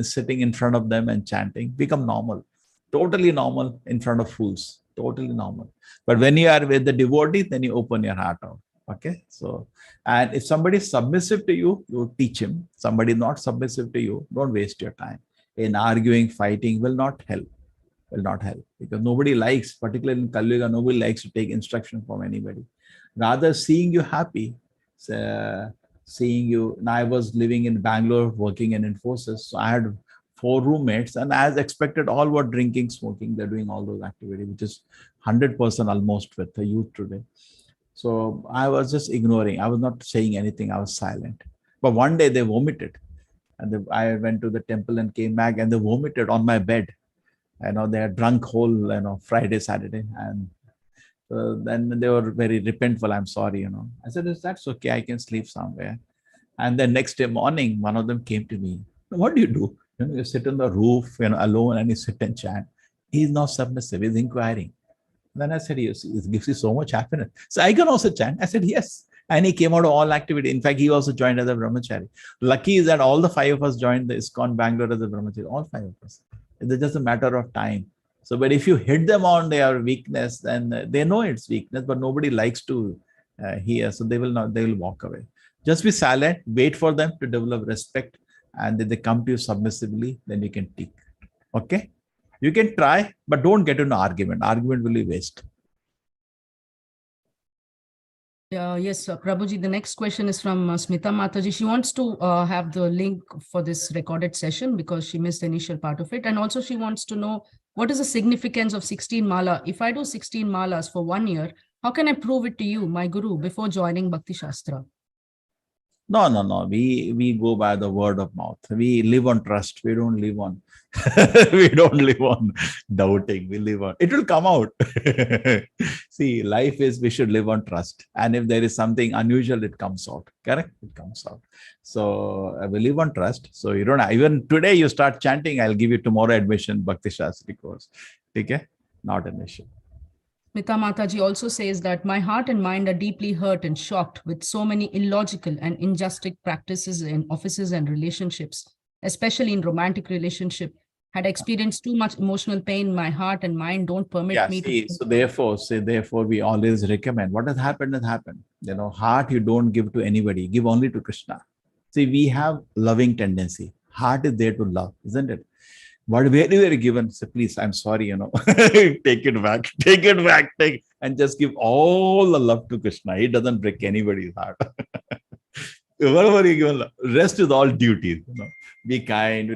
sitting in front of them and chanting. Become normal. Totally normal in front of fools. Totally normal. But when you are with the devotee, then you open your heart out. Okay. So, and if somebody is submissive to you, you teach him. Somebody not submissive to you, don't waste your time. In arguing, fighting will not help. Because nobody likes, particularly in Kali Yuga, nobody likes to take instruction from anybody. Rather, seeing you happy, seeing you. Now I was living in Bangalore, working in Infosys, so I had 4 roommates, and as expected, all were drinking, smoking. They're doing all those activities, which is 100% almost with the youth today. So I was just ignoring. I was not saying anything. I was silent. But one day they vomited, and I went to the temple and came back, and they vomited on my bed. They had drunk whole, Friday, Saturday, and then they were very repentful. I'm sorry, I said, that's okay. I can sleep somewhere. And then next day morning, one of them came to me. What do? You sit on the roof, alone, and you sit and chant. He's not submissive. He's inquiring. And then I said, it gives you so much happiness. So I can also chant. I said, yes. And he came out of all activity. In fact, he also joined as a brahmachari. Lucky is that all the 5 of us joined the ISKCON Bangalore as a brahmachari. All 5 of us. It's just a matter of time. So, but if you hit them on their weakness, then they know it's weakness, but nobody likes to hear. So they will walk away. Just be silent, wait for them to develop respect, and then they come to you submissively, then you can take. Okay? You can try, but don't get into an argument. Argument will be waste. Yes, Prabhuji, the next question is from Smita Mataji. She wants to have the link for this recorded session because she missed the initial part of it. And also she wants to know, what is the significance of 16 mala? If I do 16 malas for 1 year, how can I prove it to you, my guru, before joining Bhakti Shastra? No. We go by the word of mouth. We live on trust. We don't live on we don't live on doubting. We live on it will come out. See, life is we should live on trust. And if there is something unusual, it comes out. Correct? It comes out. So we live on trust. So you don't even today you start chanting, I'll give you tomorrow admission Bhakti Shastri course. Okay? Not an issue. Smita Mataji also says that my heart and mind are deeply hurt and shocked with so many illogical and injust practices in offices and relationships, especially in romantic relationship. Had experienced too much emotional pain, my heart and mind don't permit me to. So therefore, we always recommend what has happened has happened. Heart you don't give to anybody, give only to Krishna. See, we have loving tendency. Heart is there to love, isn't it? But very given, so please, I'm sorry, take it back, and just give all the love to Krishna. He doesn't break anybody's heart. Whatever you give, rest is all duties. Be kind,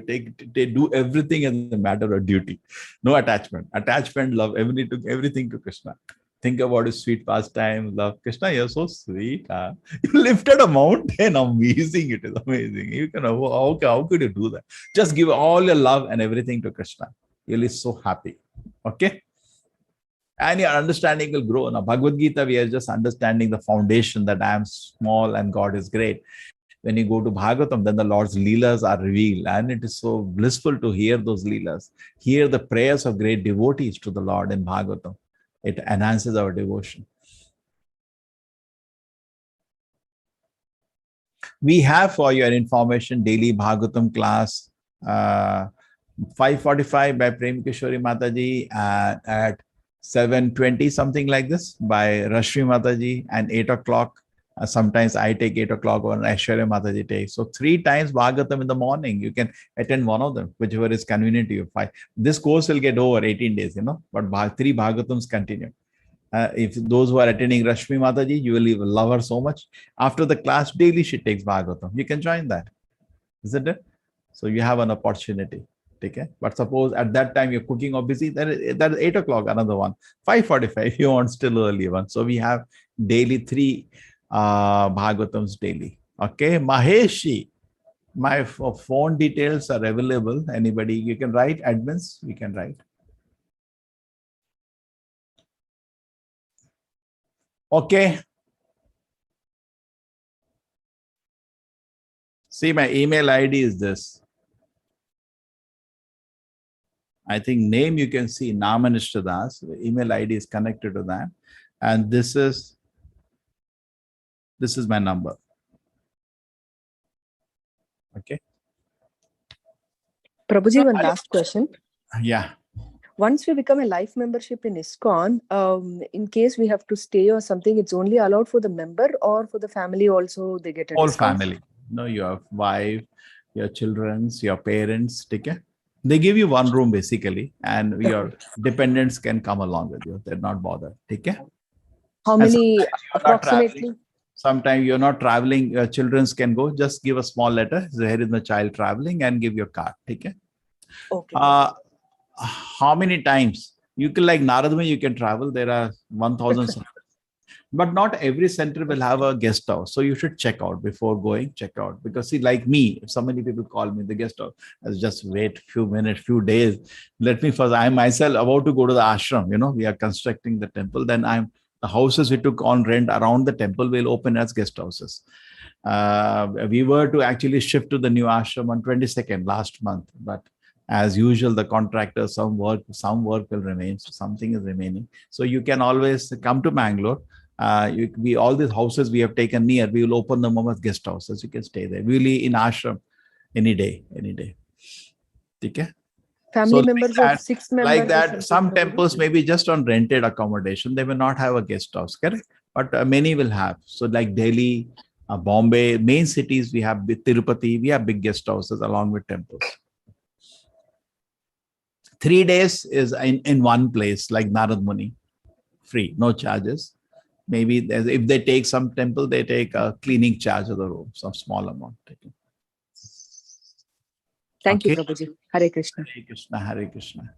do everything as a matter of duty. No attachment. Attachment, love, everything to Krishna. Think about his sweet pastime, love. Krishna, you're so sweet. Huh? You lifted a mountain. Amazing. It is amazing. You can, how could you do that? Just give all your love and everything to Krishna. You'll be so happy. Okay? And your understanding will grow. Now, Bhagavad Gita, we are just understanding the foundation that I am small and God is great. When you go to Bhagavatam, then the Lord's Leelas are revealed. And it is so blissful to hear those Leelas. Hear the prayers of great devotees to the Lord in Bhagavatam. It enhances our devotion. We have for your information daily Bhagavatam class 5:45 by Prem Kishori Mataji and at 7:20 something like this by Rashmi Mataji and 8 o'clock. Sometimes I take 8 o'clock or Aishwarya Mataji takes. So 3 times Bhagavatam in the morning. You can attend one of them, whichever is convenient to you. This course will get over 18 days, but 3 Bhagatams continue. If those who are attending Rashmi Mataji, you will love her so much. After the class, daily she takes Bhagavatam. You can join that, isn't it? So you have an opportunity. Okay? But suppose at that time you're cooking or busy, then that is 8 o'clock, another one. 5:45 if you want still early one. So we have daily 3 Bhagavatams daily. Okay, Maheshi, my phone details are available. Anybody, you can write, admins, we can write. Okay. See, my email ID is this. I think name you can see, Namanishta Das. The email ID is connected to that. And this is my number. Okay. Prabhuji, one last question. Yeah. Once we become a life membership in ISKCON, in case we have to stay or something, it's only allowed for the member, or for the family also they get a Whole discount? family. No, your wife, your children, your parents, okay? They give you one room basically, and your dependents can come along with you. They're not bothered. Okay? How many approximately? Sometimes you're not traveling, your children can go. Just give a small letter. So here is the child traveling, and give your card. Okay? Okay. How many times? You can, like Naradma, you can travel. There are 1,000 centers. But not every center will have a guest house. So you should check out before going, check out. Because see, like me, if so many people call me the guest house, I'll just wait few minutes, few days. Let me first, I'm myself about to go to the ashram, we are constructing the temple. Then the houses we took on rent around the temple will open as guest houses. We were to actually shift to the new ashram on 22nd last month, but as usual, the contractor, some work will remain, so something is remaining. So you can always come to Bangalore. All these houses we have taken near, we will open them up as guest houses. You can stay there. We will be in ashram any day. Okay? Family members of 6 members. Like that, some temples may be just on rented accommodation. They may not have a guest house, correct? But many will have. So like Delhi, Bombay, main cities, we have Tirupati, we have big guest houses along with temples. 3 days is in one place, like Narad Muni, free, no charges. Maybe if they take some temple, they take a cleaning charge of the room, some small amount. Thank you, Prabhuji. Hare Krishna. Hare Krishna, Hare Krishna.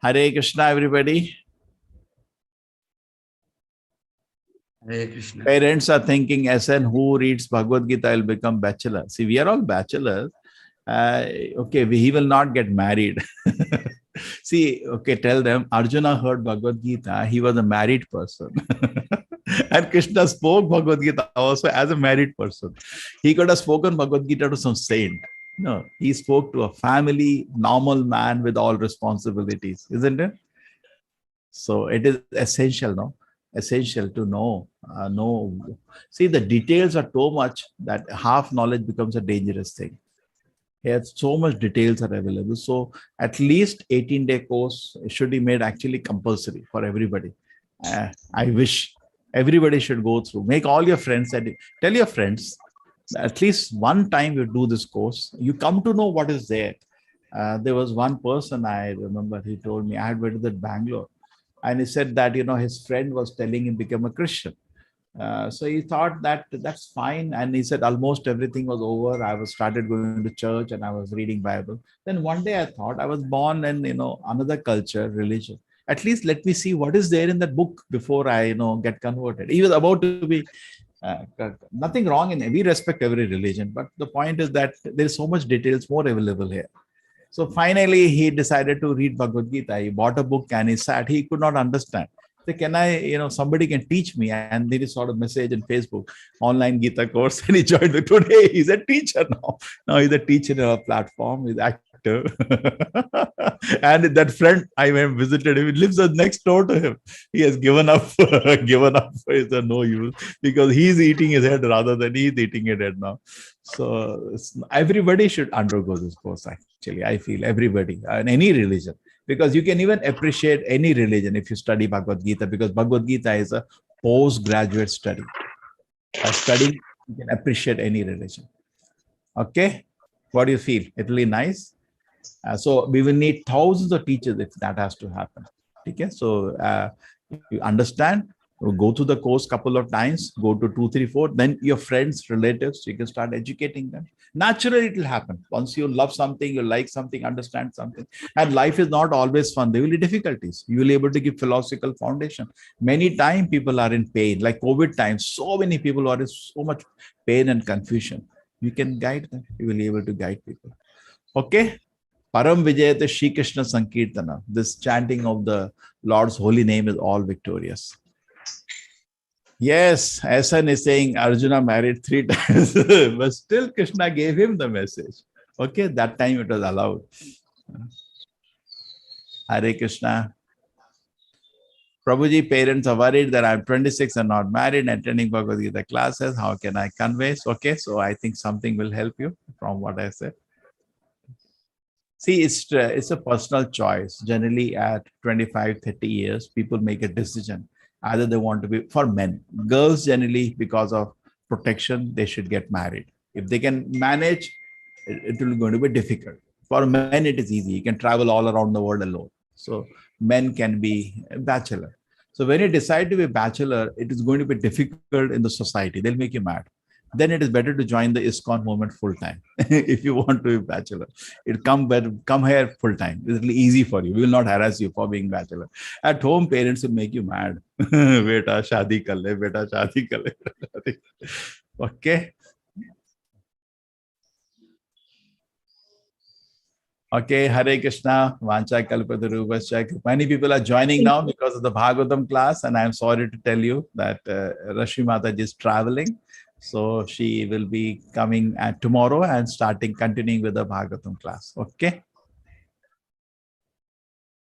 Hare Krishna, everybody. Hare Krishna. Parents are thinking, SN, who reads Bhagavad Gita will become bachelor. See, we are all bachelors. Okay, he will not get married. See, okay, tell them, Arjuna heard Bhagavad Gita, he was a married person. And Krishna spoke Bhagavad Gita also as a married person. He could have spoken Bhagavad Gita to some saint. No, he spoke to a family, normal man with all responsibilities, isn't it? So it is essential, no? Essential to know. See, the details are so much that half knowledge becomes a dangerous thing. Here, so much details are available. So at least 18-day course should be made actually compulsory for everybody. I wish everybody should go through. Make all your friends and tell your friends at least one time you do this course, you come to know what is there. There was one person I remember, he told me, I had visited Bangalore, and he said that, his friend was telling him become a Christian. So he thought that that's fine. And he said almost everything was over. I was started going to church and I was reading Bible. Then one day I thought I was born in, another culture, religion. At least let me see what is there in that book before I, get converted. He was about to be, nothing wrong in, we respect every religion. But the point is that there's so much details more available here. So finally, he decided to read Bhagavad Gita. He bought a book and he sat. He could not understand. So can I, somebody can teach me? And there is sort of message in Facebook, online Gita course. And he joined me today. He's a teacher now. Now he's a teacher in our platform. He's active. And that friend, I went visited him. He lives next door to him. He has given up. It's no use because he's eating his head rather than he's eating his head now. So everybody should undergo this course. Actually, I feel everybody in any religion, because you can even appreciate any religion if you study Bhagavad Gita, because Bhagavad Gita is a postgraduate study. By studying, you can appreciate any religion. Okay, what do you feel? It will be nice. So we will need thousands of teachers if that has to happen. Okay, so you understand. Go to the course couple of times, go to 2, 3, 4, then your friends, relatives, you can start educating them. Naturally, it will happen. Once you love something, you like something, understand something. And life is not always fun. There will be difficulties. You will be able to give philosophical foundation. Many times people are in pain, like COVID times, so many people are in so much pain and confusion. You can guide them. You will be able to guide people. Okay. Param Vijayate Shri Krishna Sankirtana. This chanting of the Lord's holy name is all victorious. Yes, Asan is saying Arjuna married 3 times, but still Krishna gave him the message. Okay, that time it was allowed. Hare Krishna. Prabhuji, parents are worried that I'm 26 and not married, attending Bhagavad Gita classes. How can I convey? Okay, so I think something will help you from what I said. See, it's a personal choice. Generally, at 25, 30 years, people make a decision. Either they want to be, for men, girls generally, because of protection, they should get married. If they can manage, it will going to be difficult. For men, it is easy. You can travel all around the world alone. So men can be a bachelor. So when you decide to be a bachelor, it is going to be difficult in the society. They'll make you mad. Then it is better to join the ISKCON movement full time. If you want to be bachelor, come here full time. It's easy for you. We will not harass you for being bachelor. At home, parents will make you mad. Beta shadi kar le, beta shadi kar le. Okay. Okay, Hare Krishna, Vancha Kalpatarubhascha. Many people are joining now because of the Bhagavatam class, and I'm sorry to tell you that Rashmi Mataji is traveling. So she will be coming tomorrow and continuing with the Bhagavatam class. Okay.